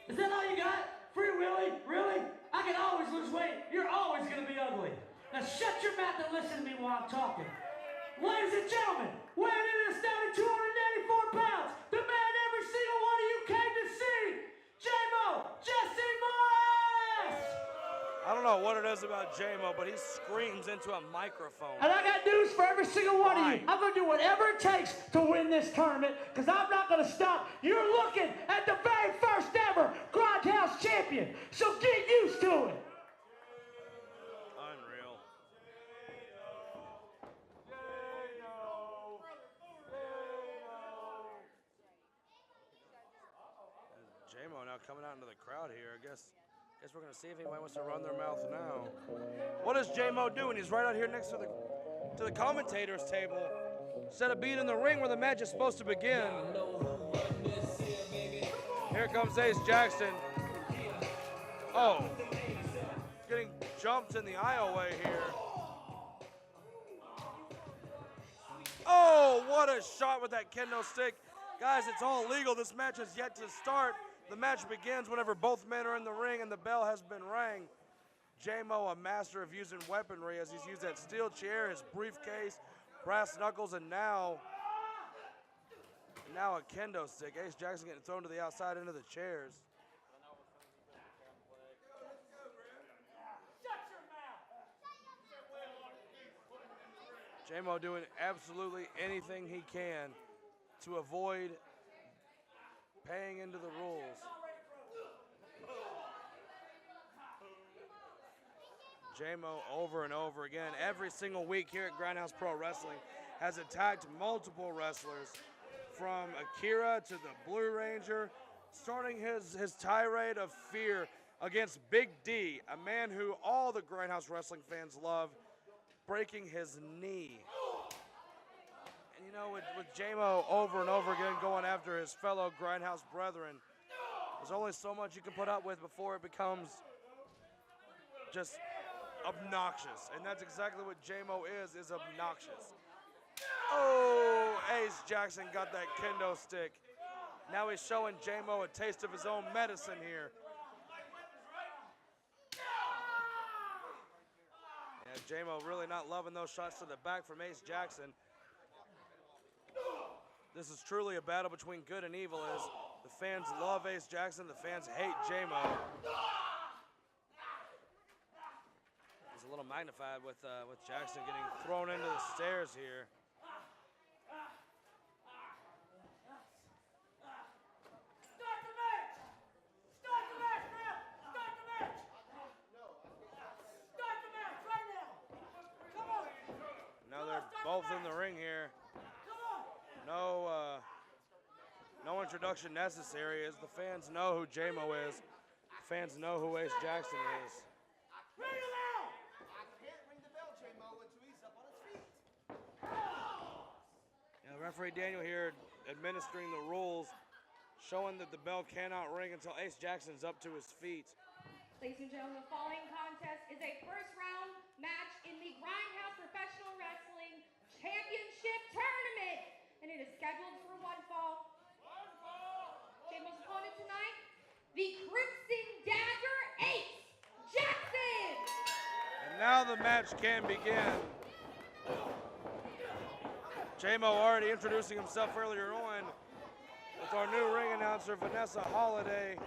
Is that all you got? Free Willy? Really? I can always lose weight. You're always going to be ugly. Now shut your mouth and listen to me while I'm talking. Ladies and gentlemen, weighing in at astounding 284 pounds, the man every single one of you came to see, J-Mo, Jesse Morris! I don't know what it is about J-Mo, but he screams into a microphone. And I got news for every single one of you. I'm going to do whatever it takes to win this tournament, because I'm not going to stop. You're looking at the very first ever Grindhouse champion, so get used to it. Unreal. J-Mo now coming out into the crowd here. I guess we're gonna see if anybody wants to run their mouth now. What is J-Mo doing? He's right out here next to the commentators table. Instead of being in the ring where the match is supposed to begin. Here comes Ace Jackson. Oh, getting jumped in the aisleway here. Oh, what a shot with that kendo stick. Guys, it's all legal. This match is yet to start. The match begins whenever both men are in the ring and the bell has been rang. J-Mo, a master of using weaponry, as he's used that steel chair, his briefcase, brass knuckles, and now a kendo stick. Ace Jackson getting thrown to the outside into the chairs. J-Mo doing absolutely anything he can to avoid paying into the rules. J-Mo over and over again, every single week here at Grindhouse Pro Wrestling, has attacked multiple wrestlers, from Akira to the Blue Ranger, starting his tirade of fear against Big D, a man who all the Grindhouse Wrestling fans love, breaking his knee. And you know, with J-Mo over and over again going after his fellow Grindhouse brethren, there's only so much you can put up with before it becomes just obnoxious. And that's exactly what J-Mo is obnoxious. Oh, Ace Jackson got that kendo stick. Now he's showing J-Mo a taste of his own medicine here. Yeah, J-Mo really not loving those shots to the back from Ace Jackson. This is truly a battle between good and evil, as the fans love Ace Jackson, the fans hate J-Mo. It's a little magnified with Jackson getting thrown into the stairs here. Now they're both in the ring here. No introduction necessary, as the fans know who J-Mo is. The fans know who Ace Jackson is. Now, referee Daniel here administering the rules, showing that the bell cannot ring until Ace Jackson's up to his feet. Ladies and gentlemen, the following contest is a first round match in the Grindhouse Professional Wrestling Championship Tournament, and it is scheduled for one fall. J-Mo's opponent tonight Crimson Dagger, Ace Jackson. And now the match can begin. J-Mo already introducing himself earlier on with our new ring announcer, Vanessa Holiday,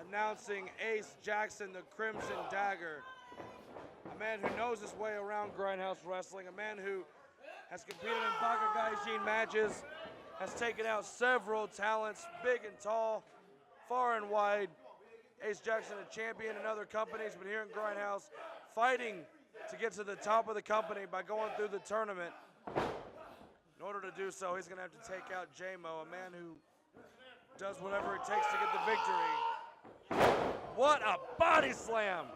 announcing Ace Jackson, the Crimson Dagger. A man who knows his way around Grindhouse Wrestling, a man who has competed in Baka Gaijin matches, has taken out several talents, big and tall, far and wide. Ace Jackson, a champion in other companies, but here in Grindhouse, fighting to get to the top of the company by going through the tournament. In order to do so, he's going to have to take out J-Mo, a man who does whatever it takes to get the victory. What a body slam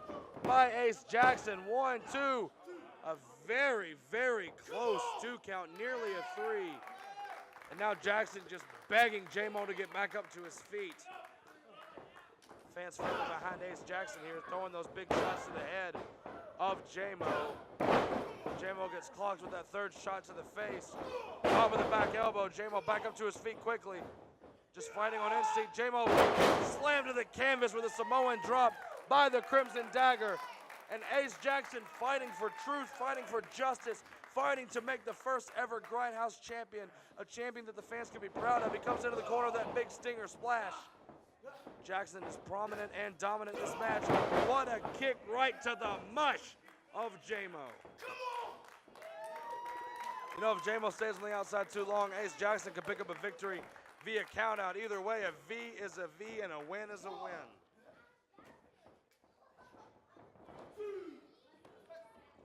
by Ace Jackson. 1, 2, a very, very close 2 count, nearly a 3. And now Jackson just begging J-Mo to get back up to his feet. Fans further behind Ace Jackson here, throwing those big shots to the head of J-Mo. J-Mo gets clocked with that 3rd shot to the face. Top of the back elbow. J-Mo back up to his feet quickly. Just fighting on instinct. J-Mo slammed to the canvas with a Samoan drop by the Crimson Dagger. And Ace Jackson fighting for truth, fighting for justice, fighting to make the first ever Grindhouse champion, a champion that the fans can be proud of. He comes into the corner of that big stinger splash. Jackson is prominent and dominant in this match. What a kick right to the mush of J-Mo. You know, if J-Mo stays on the outside too long, Ace Jackson can pick up a victory via countout. Either way, a V is a V and a win is a win.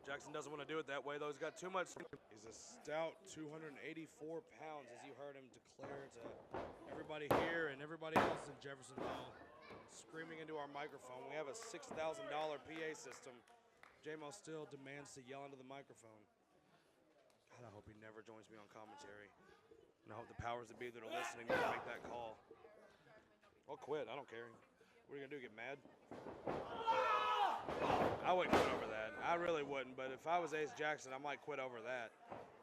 Jackson doesn't want to do it that way, though. He's got too much. He's a stout 284 pounds, as you heard him declare to everybody here and everybody else in Jeffersonville, screaming into our microphone. We have a $6,000 PA system. J-Mo still demands to yell into the microphone. God, I hope he never joins me on commentary. And I hope the powers that be that are listening will make that call. I'll quit. I don't care. What are you going to do, get mad? I wouldn't quit over that. I really wouldn't, but if I was Ace Jackson, I might quit over that.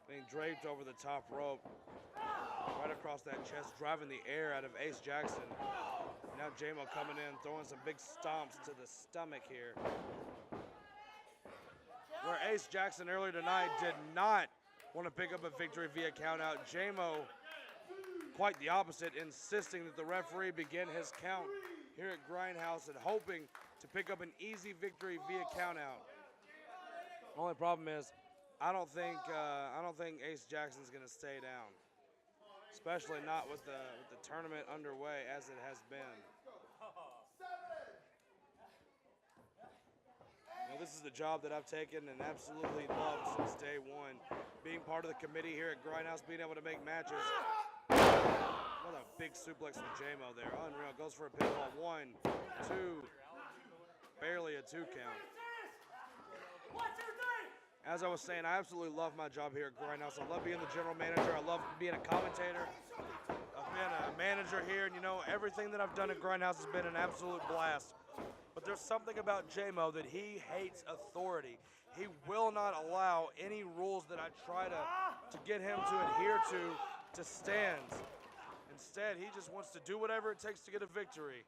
Being draped over the top rope, right across that chest, driving the air out of Ace Jackson. Now J-Mo coming in, throwing some big stomps to the stomach here. Where Ace Jackson earlier tonight did not want to pick up a victory via countout, J-Mo, quite the opposite, insisting that the referee begin his count here at Grindhouse and hoping to pick up an easy victory via countout. Only problem is, I don't think Ace Jackson's going to stay down, especially not with the tournament underway as it has been. You know, this is the job that I've taken and absolutely loved since day one. Being part of the committee here at Grindhouse, being able to make matches. What a big suplex from J-Mo there. Unreal. Goes for a pinfall. 1, 2. Barely a 2 count. As I was saying, I absolutely love my job here at Grindhouse. I love being the general manager. I love being a commentator. I've been a manager here, and you know, everything that I've done at Grindhouse has been an absolute blast. But there's something about J-Mo that he hates authority. He will not allow any rules that I try to get him to adhere to stand. Instead, he just wants to do whatever it takes to get a victory.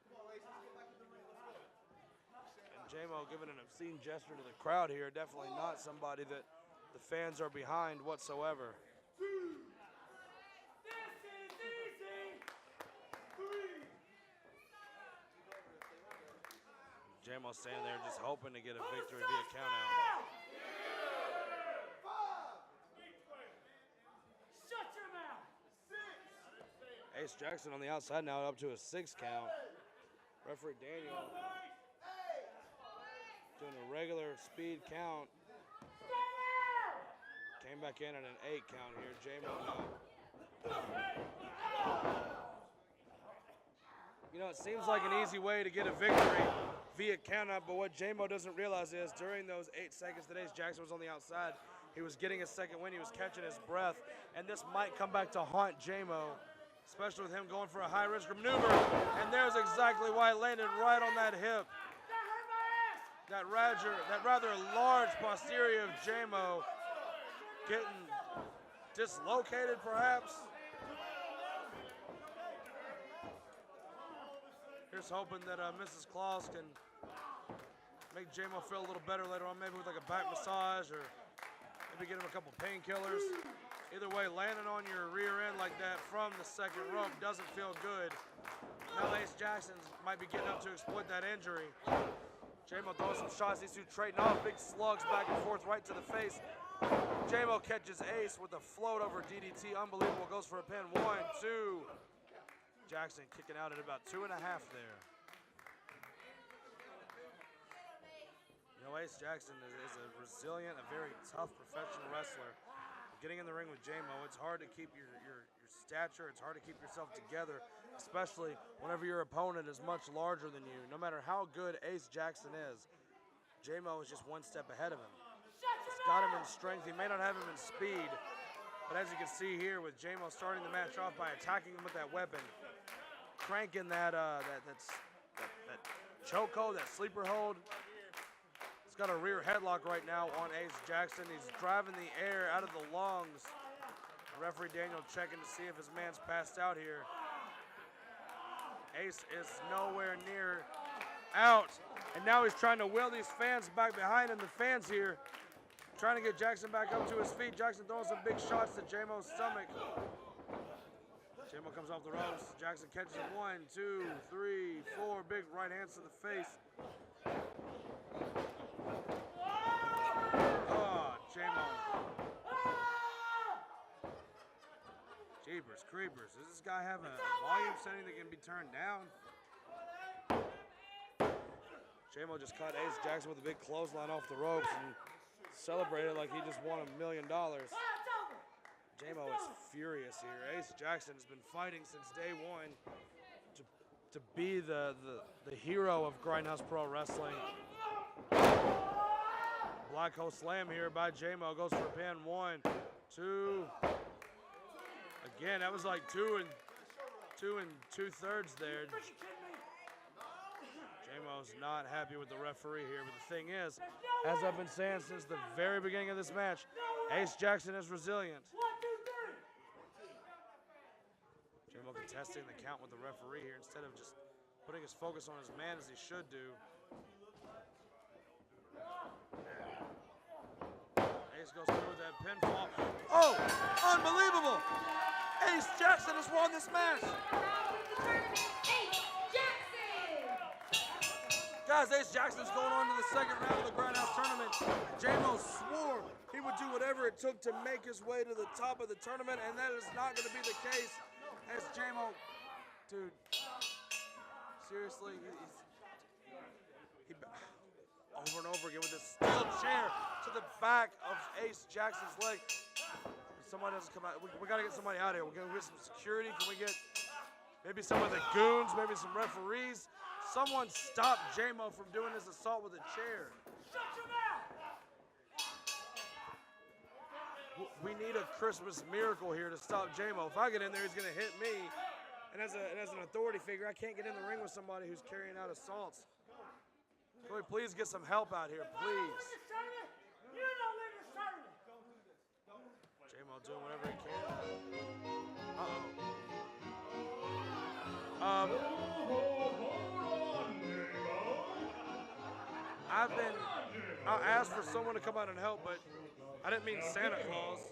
And J-Mo giving an obscene gesture to the crowd here, definitely not somebody that the fans are behind whatsoever. J-Mo standing there just hoping to get a victory via countout. Shut your mouth! Ace Jackson on the outside now up to a 6 count. Referee Daniel doing a regular speed count. Came back in at an 8 count here. J-Mo now. You know, it seems like an easy way to get a victory via countout, but what J-Mo doesn't realize is during those 8 seconds that Ace Jackson was on the outside, he was getting a second win, he was catching his breath, and this might come back to haunt J-Mo, especially with him going for a high-risk maneuver, and there's exactly why it landed right on that hip. That rather large posterior of J-Mo getting dislocated, perhaps. Here's hoping that Mrs. Claus can make J-Mo feel a little better later on, maybe with like a back massage or maybe get him a couple painkillers. Either way, landing on your rear end like that from the second rope doesn't feel good. Now Ace Jackson might be getting up to exploit that injury. J-Mo throws some shots, these two trading off, big slugs back and forth right to the face. J-Mo catches Ace with a float over DDT, unbelievable, goes for a pin, 1, 2. Jackson kicking out at about 2.5 there. You know, Ace Jackson is a resilient, a very tough professional wrestler. Getting in the ring with J-Mo, it's hard to keep your stature, it's hard to keep yourself together, especially whenever your opponent is much larger than you. No matter how good Ace Jackson is, J-Mo is just one step ahead of him. He's got him in strength, he may not have him in speed, but as you can see here with J-Mo starting the match off by attacking him with that weapon, cranking that chokehold, that sleeper hold. He's got a rear headlock right now on Ace Jackson. He's driving the air out of the lungs. Referee Daniel checking to see if his man's passed out here. Ace is nowhere near out. And now he's trying to wheel these fans back behind him. The fans here trying to get Jackson back up to his feet. Jackson throwing some big shots to J-Mo's stomach. J-Mo comes off the ropes. Jackson catches him 1, 2, 3, 4. Big right hands to the face. Oh, J-Mo. Jeepers creepers. Does this guy have a volume setting that can be turned down? J-Mo just caught Ace Jackson with a big clothesline off the ropes and celebrated like he just won $1 million. J-Mo is furious here. Ace Jackson has been fighting since day one to be the hero of Grindhouse Pro Wrestling. Black hole slam here by J-Mo, goes for a pin, 1, 2. Again, that was like 2 2/3 there. J-Mo's not happy with the referee here, but the thing is, as I've been saying since the very beginning of this match, Ace Jackson is resilient. J-Mo contesting the count with the referee here instead of just putting his focus on his man as he should do. Ace goes through with that pinfall. Oh, unbelievable! Ace Jackson has won this match. Guys, Ace Jackson's going on to the second round of the Grindhouse tournament. J-Mo swore he would do whatever it took to make his way to the top of the tournament, and that is not going to be the case. As J-Mo, dude, seriously, he over and over again with this steel chair to the back of Ace Jackson's leg. Somebody doesn't come out. We got to get somebody out here. We're going to get some security. Can we get maybe some of the goons, maybe some referees? Someone stop J-Mo from doing his assault with a chair. We need a Christmas miracle here to stop J-Mo. If I get in there, he's going to hit me. And as an authority figure, I can't get in the ring with somebody who's carrying out assaults. Can we please get some help out here, please? J-Mo doing whatever he can. I asked for someone to come out and help, but I didn't mean Santa Claus.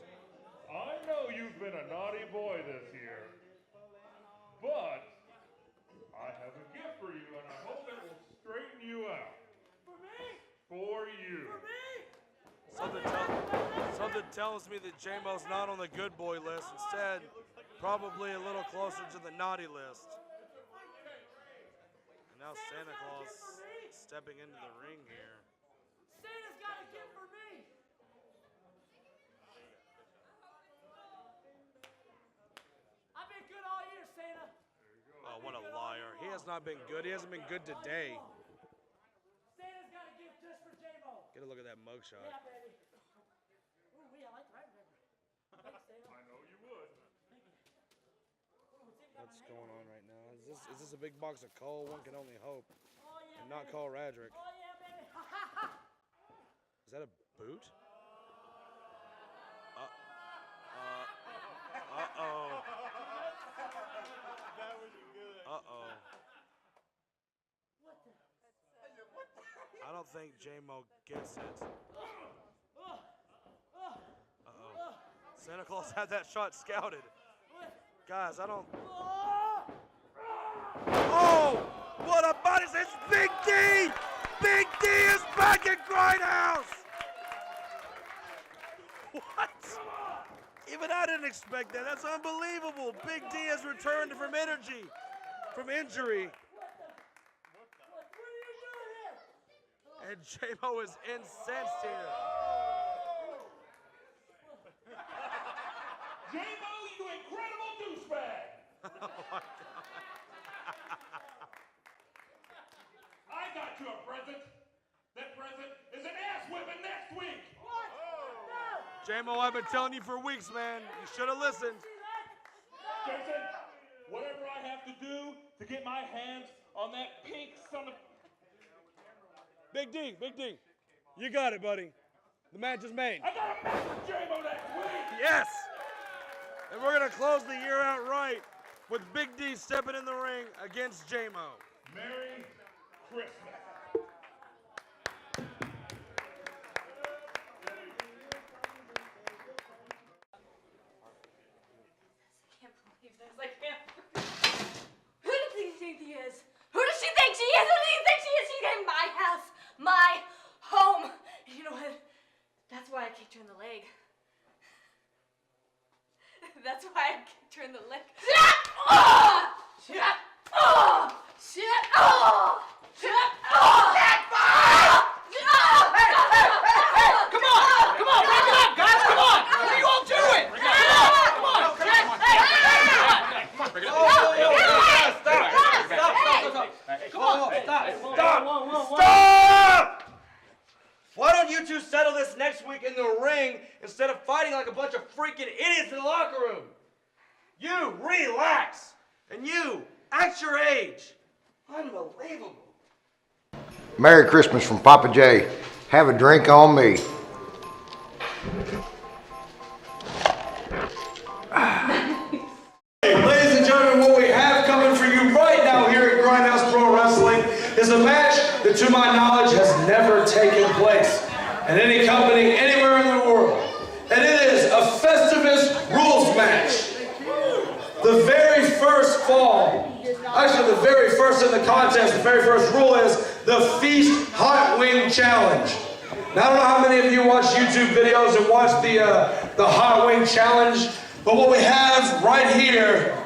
I know you've been a naughty boy this year, but I have a gift for you, and I hope it will straighten you out. For me? For you. For me? Something tells me that J-Mo's not on the good boy list. Instead, probably a little closer to the naughty list. And now Santa Claus stepping into the ring here. Santa's got a gift for me. I've been good all year, Santa. Oh, what a liar. He has not been good. He hasn't been good today. Santa's got a gift just for J-Mo. Get a look at that mugshot. Yeah, baby. Ooh, I like the right river. Thanks, Santa. I know you would. Thank you. What's going on right now? Is this a big box of coal? One can only hope. Oh, yeah, And not baby. call Radrick. Oh, yeah, baby. Is that a boot? Uh-oh. That was good. Uh-oh. don't think J-Mo gets it. Uh-oh. Santa Claus had that shot scouted. Guys, I don't... Oh! What a body! It's Big D! Big D is back at Grindhouse! What? Even I didn't expect that. That's unbelievable. Big D has returned from injury. And J-Mo is incensed here. J-Mo, you incredible douchebag! Oh my God. I got you a present. That present is an ass whipping next week. What? J-Mo, I've been telling you for weeks, man. You should have listened. Jason, whatever I have to do to get my hands on that pink son of... Big D, you got it, buddy. The match is made. I got a match with J-Mo next week. Yes. And we're gonna close the year out right with Big D stepping in the ring against J-Mo. Merry Christmas. Who does he think he is? Who does she think she is? Who does he think she is? She's in my house, my home. And you know what? That's why I kicked her in the leg. That's why I kicked her in the leg. Shut up! Shut up! Shut up! Shut up! Hey! Come on! Break it up, guys! Come on! What are you all doing? Come on! Break it up! Stop! Why don't you two settle this next week in the ring instead of fighting like a bunch of freaking idiots in the locker room? You relax, and you act your age. Unbelievable. Merry Christmas from Papa J. Have a drink on me. Ladies and gentlemen, what we have coming for you right now here at Grindhouse Pro Wrestling is a match that, to my knowledge, has never taken place in any company anywhere in the world. And it is a Festivus rules match. The very first fall, actually the very first in the contest, the very first rule is the Feast Hot Wing Challenge. Now, I don't know how many of you watch YouTube videos and watch the Hot Wing Challenge, but what we have right here,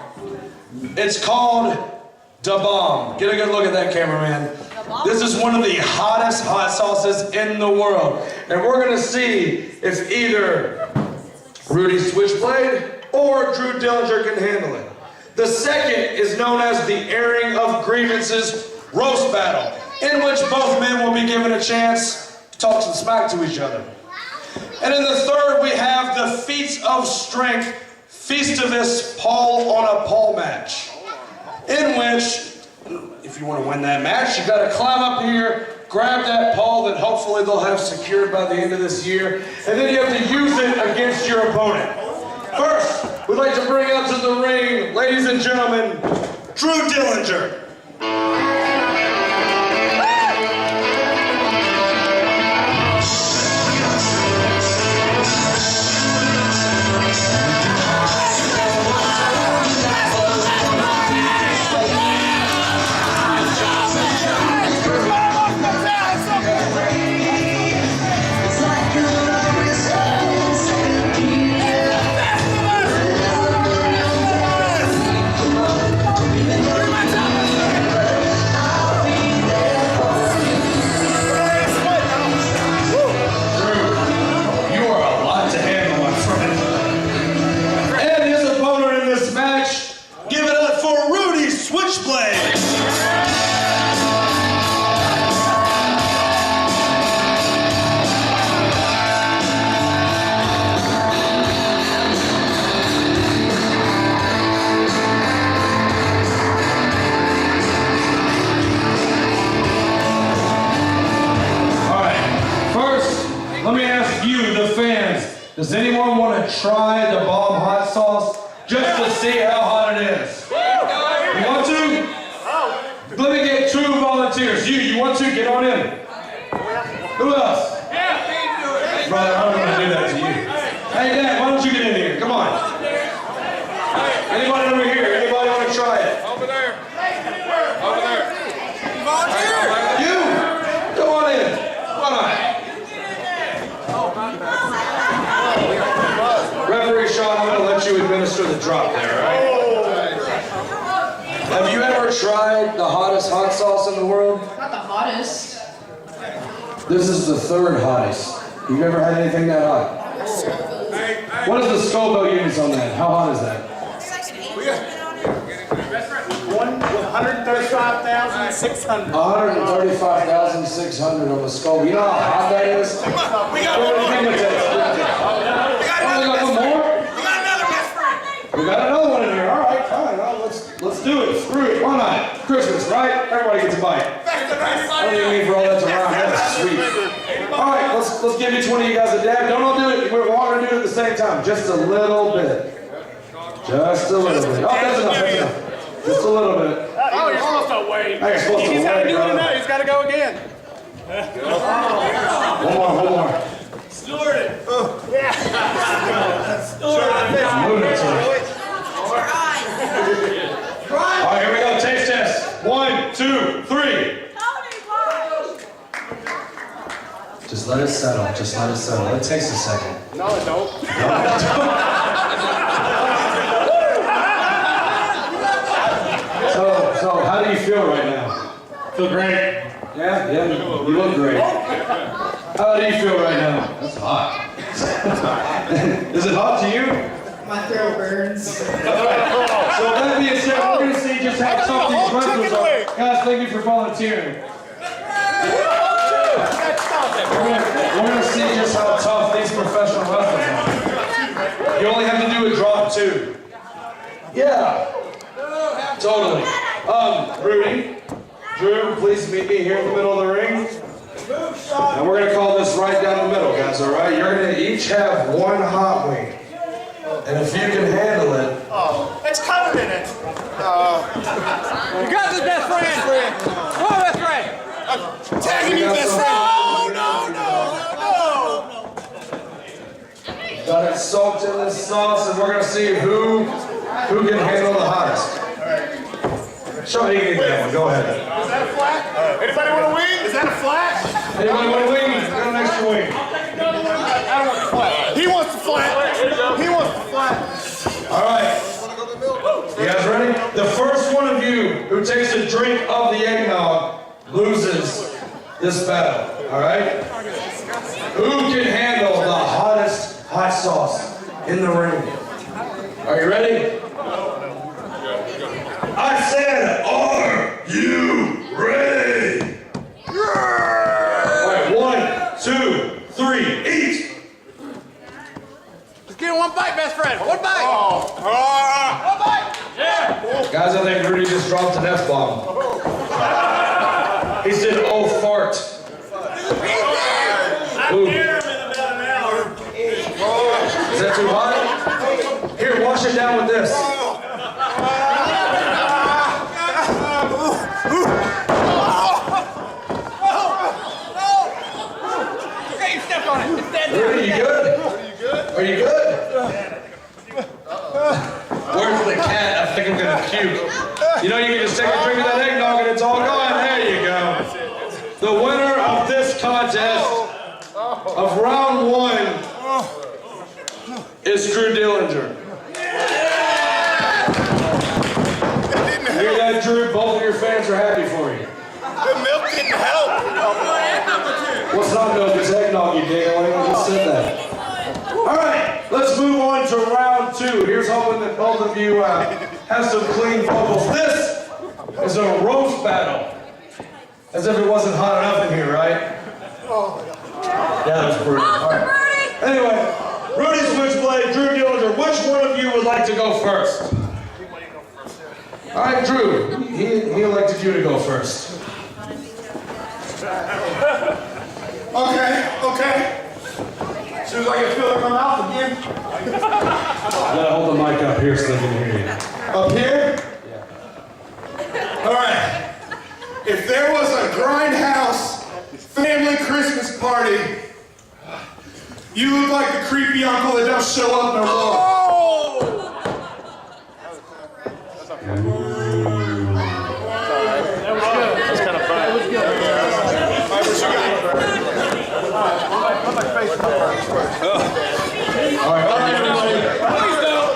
it's called Da Bomb. Get a good look at that, cameraman. This is one of the hottest hot sauces in the world. And we're going to see if either Rudy Switchblade or Drew Dillinger can handle it. The second is known as the Airing of Grievances Roast Battle, in which both men will be given a chance to talk some smack to each other. And in the third, we have the Feats of Strength Festivus Pole on a Pole match, in which, if you want to win that match, you got to climb up here, grab that pole that hopefully they'll have secured by the end of this year, and then you have to use it against your opponent. First, we'd like to bring up to the ring, ladies and gentlemen, Drew Dillinger. Does anyone want to try the bomb hot sauce just to see how hot it is? You want to? Let me get 2 volunteers. You want to? Get on in. Who else? Brother, I don't want to do that to you. Hey, Dad, why don't you get in here? Come on. Anybody over here? Anybody want to try it? Over there. Over there. You! Come on in. Come on. Referee Sean, I'm going to let you administer the drop there, all right? Have you ever tried the hottest hot sauce in the world? Not the hottest. This is the third hottest. You've ever had anything that hot? What is the Scoville units on that? How hot is that? 135,600. 135,600 on the Scoville. You know how hot that is? What do you think it is? We got one more? We got another one in here. All right, fine. Well, let's do it. Screw it. Why not? Christmas, right? Everybody gets a bite. I don't even need for all that to rhyme. That's sweet. All right, let's give each one of you guys a dab. Don't all do it. We're all gonna do it at the same time. Just a little bit. Just a little bit. Oh, that's enough. That's enough. Just a little bit. Oh, you're supposed to wait. Hey, you're supposed to He's got to wait, do it brother. now. He's got to go again. One more. Steward it. Yeah. Steward it. Lunatic. All right, here we go. Taste test. 1, 2, 3. Just let it settle. Just let it settle. It takes a second. No, it don't. So how do you feel right now? Feel great. Yeah, you look great. How do you feel right now? That's hot. Is it hot to you? My throat burns. So that being said, we're going to see just how tough these wrestlers are. Guys, thank you for volunteering. We're going to see just how tough these professional wrestlers are. You only have to do a drop 2. Yeah. Totally. Rudy, Drew, please meet me here in the middle of the ring. And we're going to call this right down the middle, guys, all right? You're going to each have one hot wing. And if you can handle it... Oh, it's covered in it. You got this, best friend. Come on, best friend. Tagging you, best friend. No. Got it soaked in this sauce, and we're going to see who can handle the hottest. Show me you can get that one. Go ahead. Is that a flat? Anybody want a wing? Is that a flat? Anybody want a wing? Got an extra wing. I don't want the flat. He wants the flat. He wants the flat. All right. You guys ready? The first one of you who takes a drink of the eggnog loses this battle. All right? Who can handle the hottest hot sauce in the ring? Are you ready? I said, are you ready? All right, 1, 2, 3, eat. Just give him one bite, best friend. One bite. One bite. Yeah. Guys, I think Rudy just dropped an F-bomb. He said, oh, fart. Ooh. Is that too hot? Here, wash it down with this. Rudy, you good? Are you good? Where's the cat? I think I'm gonna puke. You know, you can just take a drink of that eggnog and it's all gone. There you go. The winner of this contest of round 1 is Drew Dillinger. Hear that, Drew? Both of your fans are happy for you. The milk didn't help. What's not milk? It's eggnog, you dig. I just said that. All right, let's move on to round 2. Here's hoping that both of you have some clean vocals. This is a roast battle. As if it wasn't hot enough in here, right? Yeah, that was brutal. All right. Anyway, Rudy Switchblade, Drew Dillinger, which one of you would like to go first? All right, Drew, he elected you to go first. Okay. As soon as I can feel it in my mouth again. I gotta hold the mic up here so they can hear you. Up here? Yeah. All right. If there was a Grindhouse family Christmas party You look like the creepy uncle that don't show up no more. That was good. That was kind of fun. That was good. All right, what you got? All right, everybody. Please don't.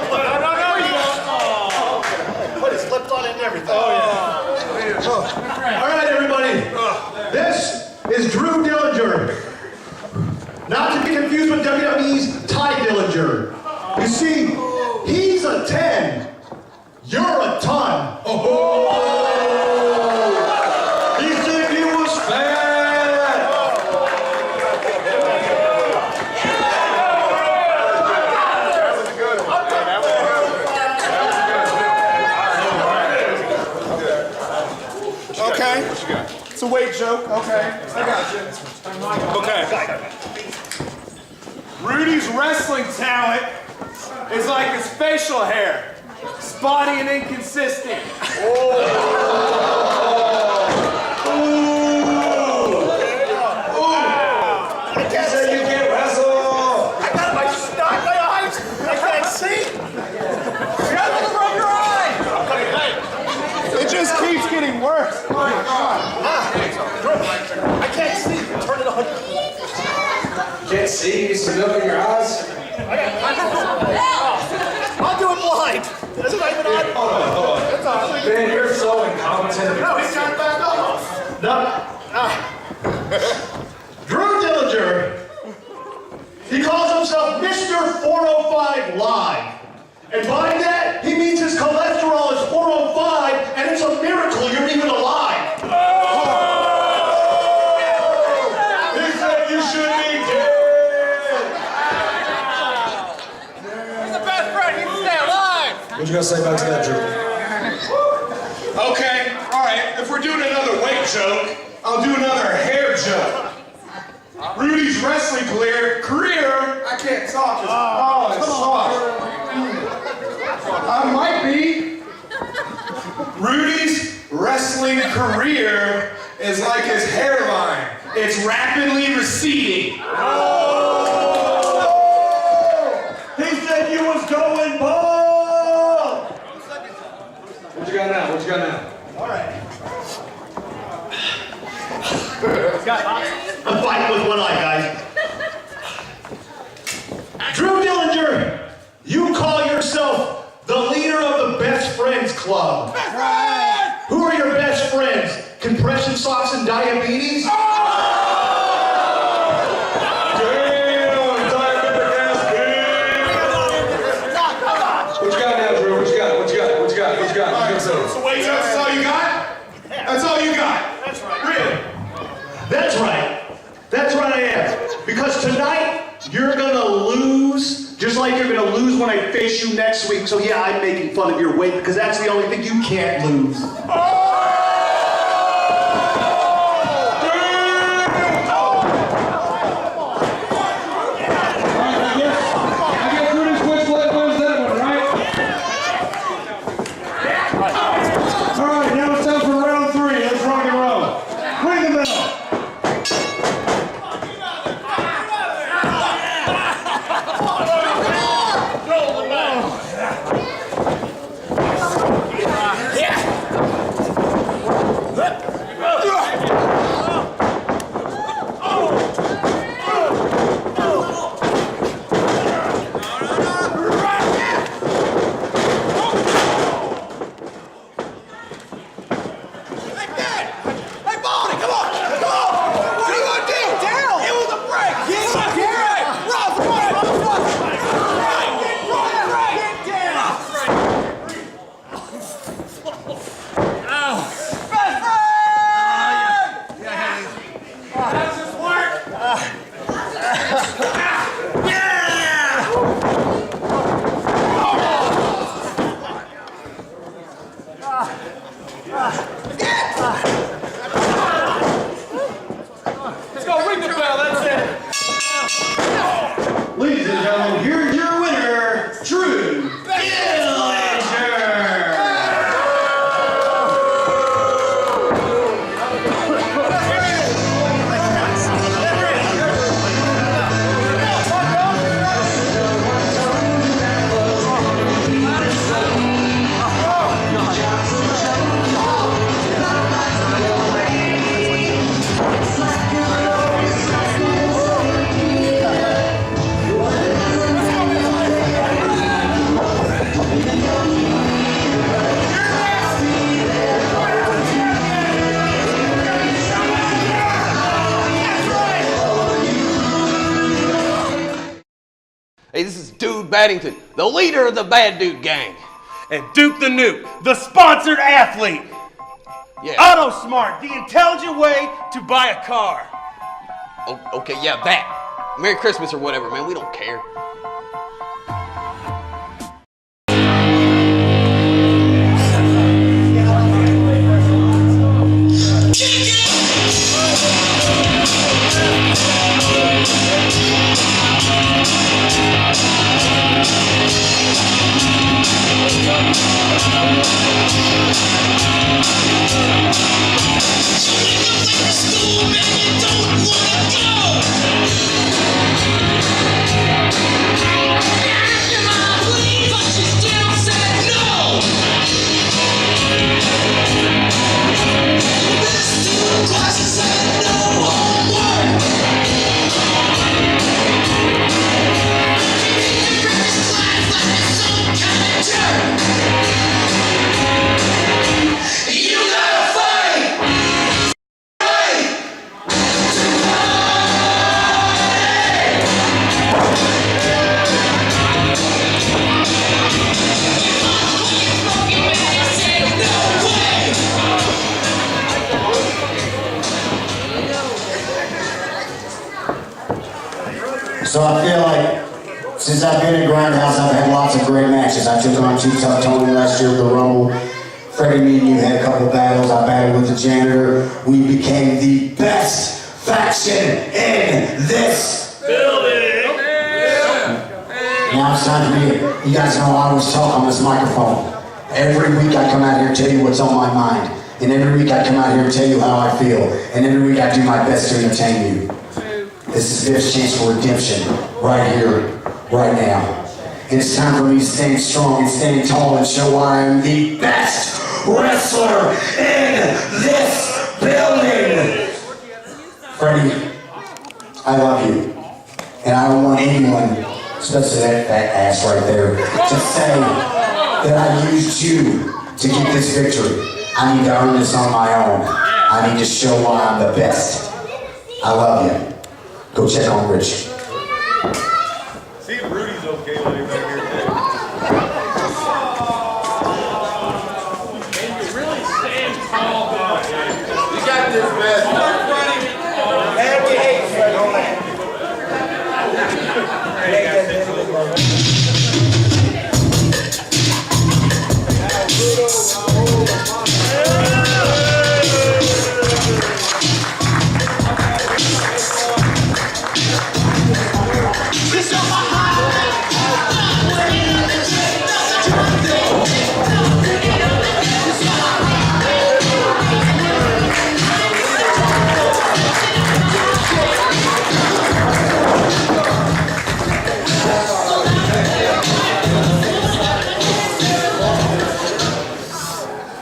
Put his lips on it and everything. Oh, yeah. All right, everybody. This is Drew Dillinger. Not to be confused with WWE's Ty Dillinger. You see, he's a 10. You're a ton. Oh. He said he was fat. Okay. It's a weight joke. Okay. I got you. Okay. Rudy's wrestling talent is like his facial hair. Spotty and inconsistent. I can't say you can't wrestle. I got my eyes. I can't see. You have to rub your eye. It just keeps getting worse. Oh my God. I can't see. Turn it on. Can't see? You see milk in your eyes? I'll do it blind. Is it even on? Hold on. It's on. Man, you're so incompetent. No, he's got it back off. No. Drew Dillinger. He calls himself Mr. 405 Live. And by that, he means his cholesterol is 405, and it's a miracle you're even alive. He said you should be dead. He's the best friend. He can stay alive. What you gonna say back to that, Drew? Okay. All right. If we're doing another weight joke, I'll do another hair joke. Rudy's wrestling career. I can't talk. It's soft. I might be. Rudy's wrestling career is like his hairline. It's rapidly receding. He said you was going bald. What you got now? What you got now? All right. I'm fighting with one eye, guys. Drew Dillinger, you call yourself the leader of the Best Friends Club. Best friends! Who are your best friends? Compression socks and diabetes? Damn, diabetic ass. What you got now, Drew? What you got? What you got? What you got? What you got? All right, so wait, that's all you got? That's all you got? That's right. Really? That's right. That's right, I am. Because tonight, you're gonna lose, just like you're gonna lose when I face you next week. So yeah, I'm making fun of your weight, because that's the only thing you can't lose. Baddington, the leader of the Bad Dude Gang. And Duke the Nuke, the sponsored athlete. Yeah. AutoSmart, the intelligent way to buy a car. Oh, okay, yeah, that. Merry Christmas or whatever, man. We don't care. So I feel like since I've been in Grindhouse, I've had lots of great matches. I took on Too Tough Tony last year with the Rumble. Freddie, me and you had a couple battles. I battled with the janitor. We became the best faction in this building. Now it's time for me. You guys know I always talk on this microphone. Every week I come out here and tell you what's on my mind. And every week I come out here and tell you how I feel. And every week I do my best to entertain you. This is Biff's chance for redemption, right here, right now. And it's time for me to stand strong and stand tall and show why I am the best wrestler in this building. Freddie, I love you. And I don't want anyone, especially that fat ass right there, to say that I used you to get this victory. I need to earn this on my own. I need to show why I'm the best. I love you. Go check on Rich. See if Rudy's okay while you're back here too. And you really stand tall, boy. You got this, man. Start running. And we hate Fred on that.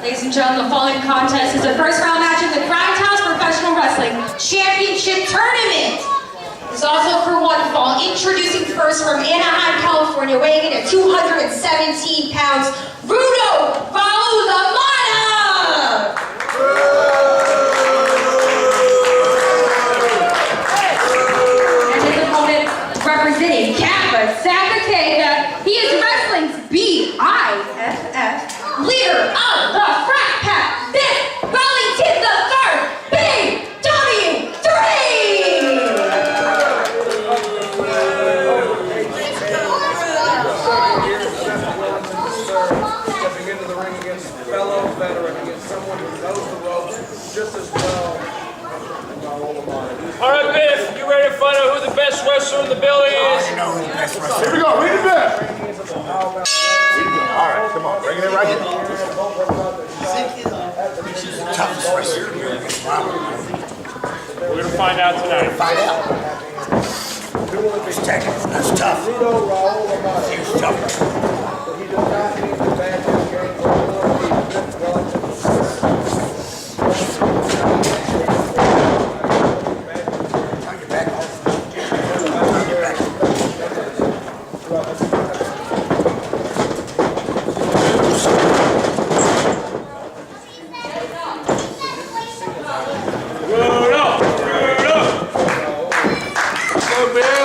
Ladies and gentlemen, the following contest is a first round match in the Grindhouse Professional Wrestling Championship Tournament. It's also for one fall. Introducing first from Anaheim, California, weighing in at 217 pounds, Rudo Valuzamana! And his opponent, representing Kappa Sakakega, he is wrestling's BIFF leader of the frat pack, Biff Wellington III, BW3! Stepping into the ring against a fellow veteran, against someone who knows the ropes just as well. All right, Biff, you ready to find out who the best wrestler in the building is? I know who the best wrestler. Here we go, read it back. All right, come on, bring it in right here. She's the toughest wrestler here. We're going to find out tonight. Find out. That's tough. He was tough. He does not need the bad news game for Bill.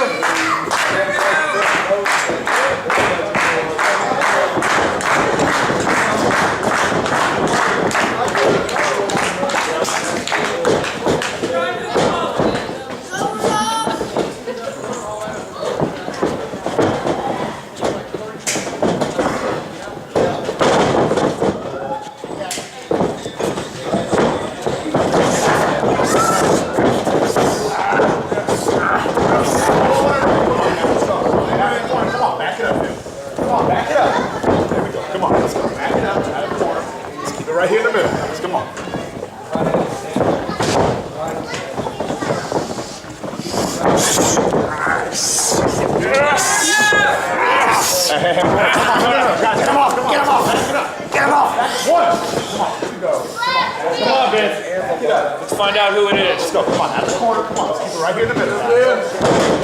Hey, come on, guys, get him off, man. Get him off. One. Come on, here we go. Come on, Vince. Let's find out who it is. Let's go, come on, out of the corner, come on, let's keep it right here in the middle.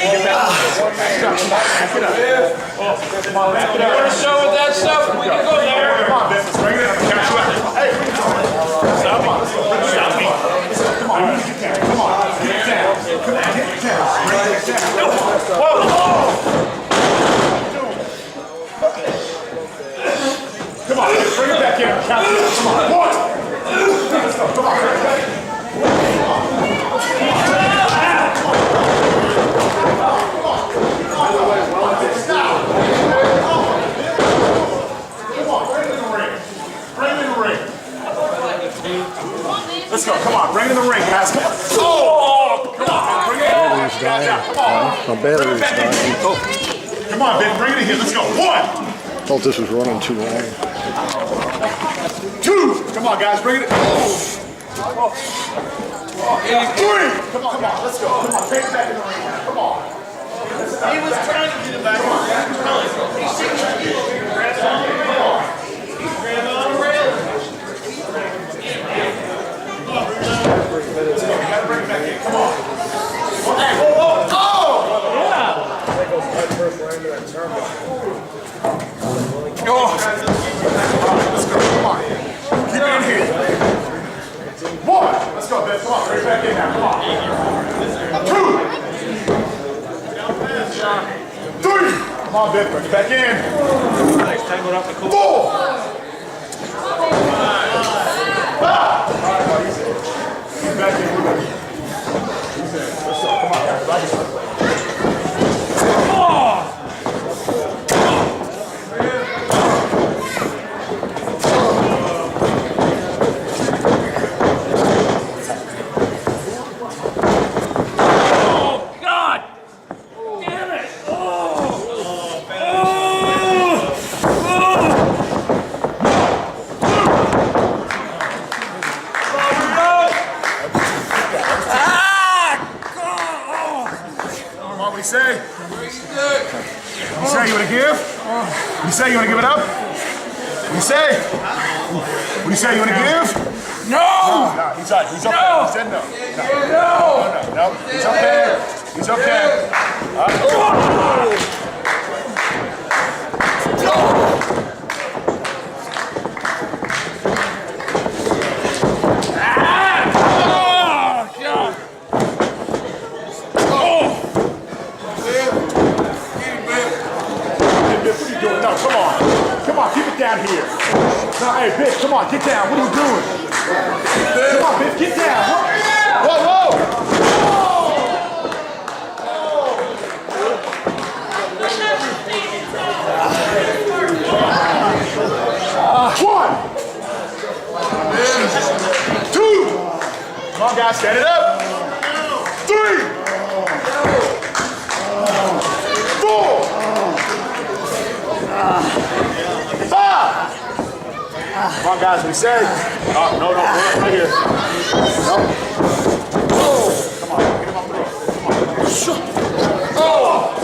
Get back. Back it up. Come on, back it up. You want to show with that stuff? We can go there. Come on, Vince. Bring it up. Catch you out. Hey, stop me. Stop me. Come on, get down. Come on, get down. Come on, get down. Bring it down. Whoa. Come on, bring it back in. Count it out. Come on. One. Let's go. Come on. Let's go. Come on. Bring it in the ring, guys. Come on. Oh! Come on. Bring it in. Come on. My battery's dying. Come on, Ben. Bring it in here. Let's go. One. Thought this was running too long. Two. Come on, guys. Bring it in. Three. Come on. Come on. Let's go. Come on. Take it back in the ring. Come on. He was trying to get it back. Come on. Let's go. Come on. Keep it in here. One. Let's go, Ben. Come on. Bring it back in now. Come on. Two. Three. Come on, Ben. Bring it back in. Nice. Tangled up the cool. Four. Five. Get back in. Let's go. Come on, guys. You say you want to give? You say you want to give it up? What do you say? What do you say? You want to give? No! No, he's okay. He's okay. He said no. No. He's okay. He's okay. Down here. No, hey, Biff, come on, get down. What are you doing? Come on, Biff, get down. Whoa, One. Two. Come on, guys, stand it up. Three. Four. Come on, guys, we say. Oh, no, right here. No. Oh. Come on, get him up the rope. Come on. Oh.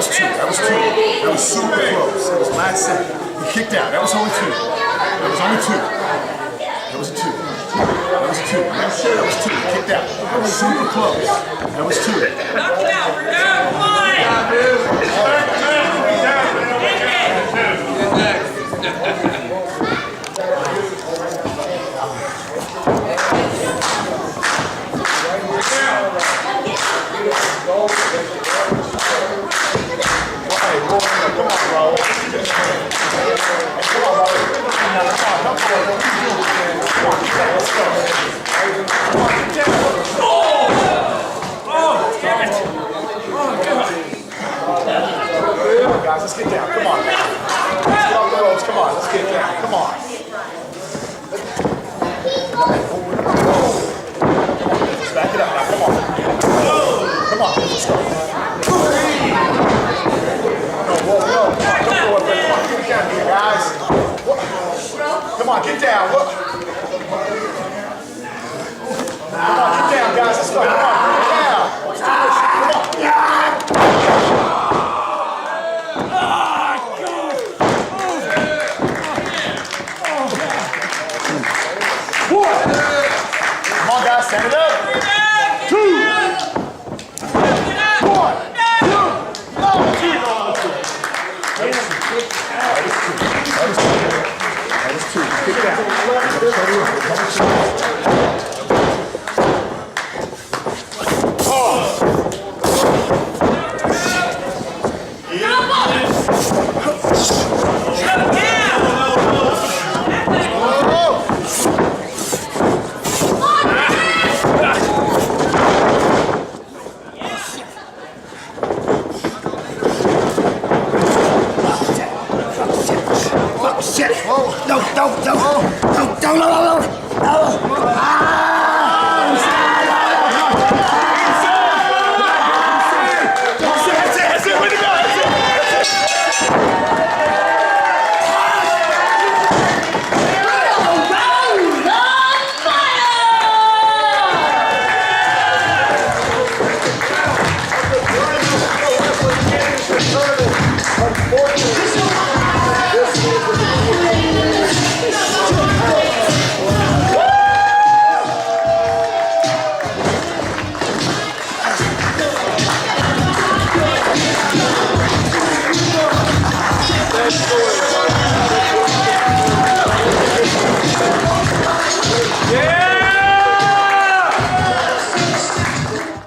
That was super close. It was last second. He kicked out. That was only two. That was only two. That was a two. That was was two. That was two. Kick that. That was super close. That was two. Knock it out. We're down one. Come on, bro. Guys, let's get down. Come on. Let's get off the ropes. Come on. Let's get down. Come on. Let's back it up now. Come on. Come on. Let's go. Whoa. Come on. Get down here, guys. Come on. Get down. Look. Come on. Get down, guys. Let's go. Come on. Get down. Let's do this. Come on. Yeah. Come on, guys, stand it up. 2, 1, 2. That is two. Kick it out. No.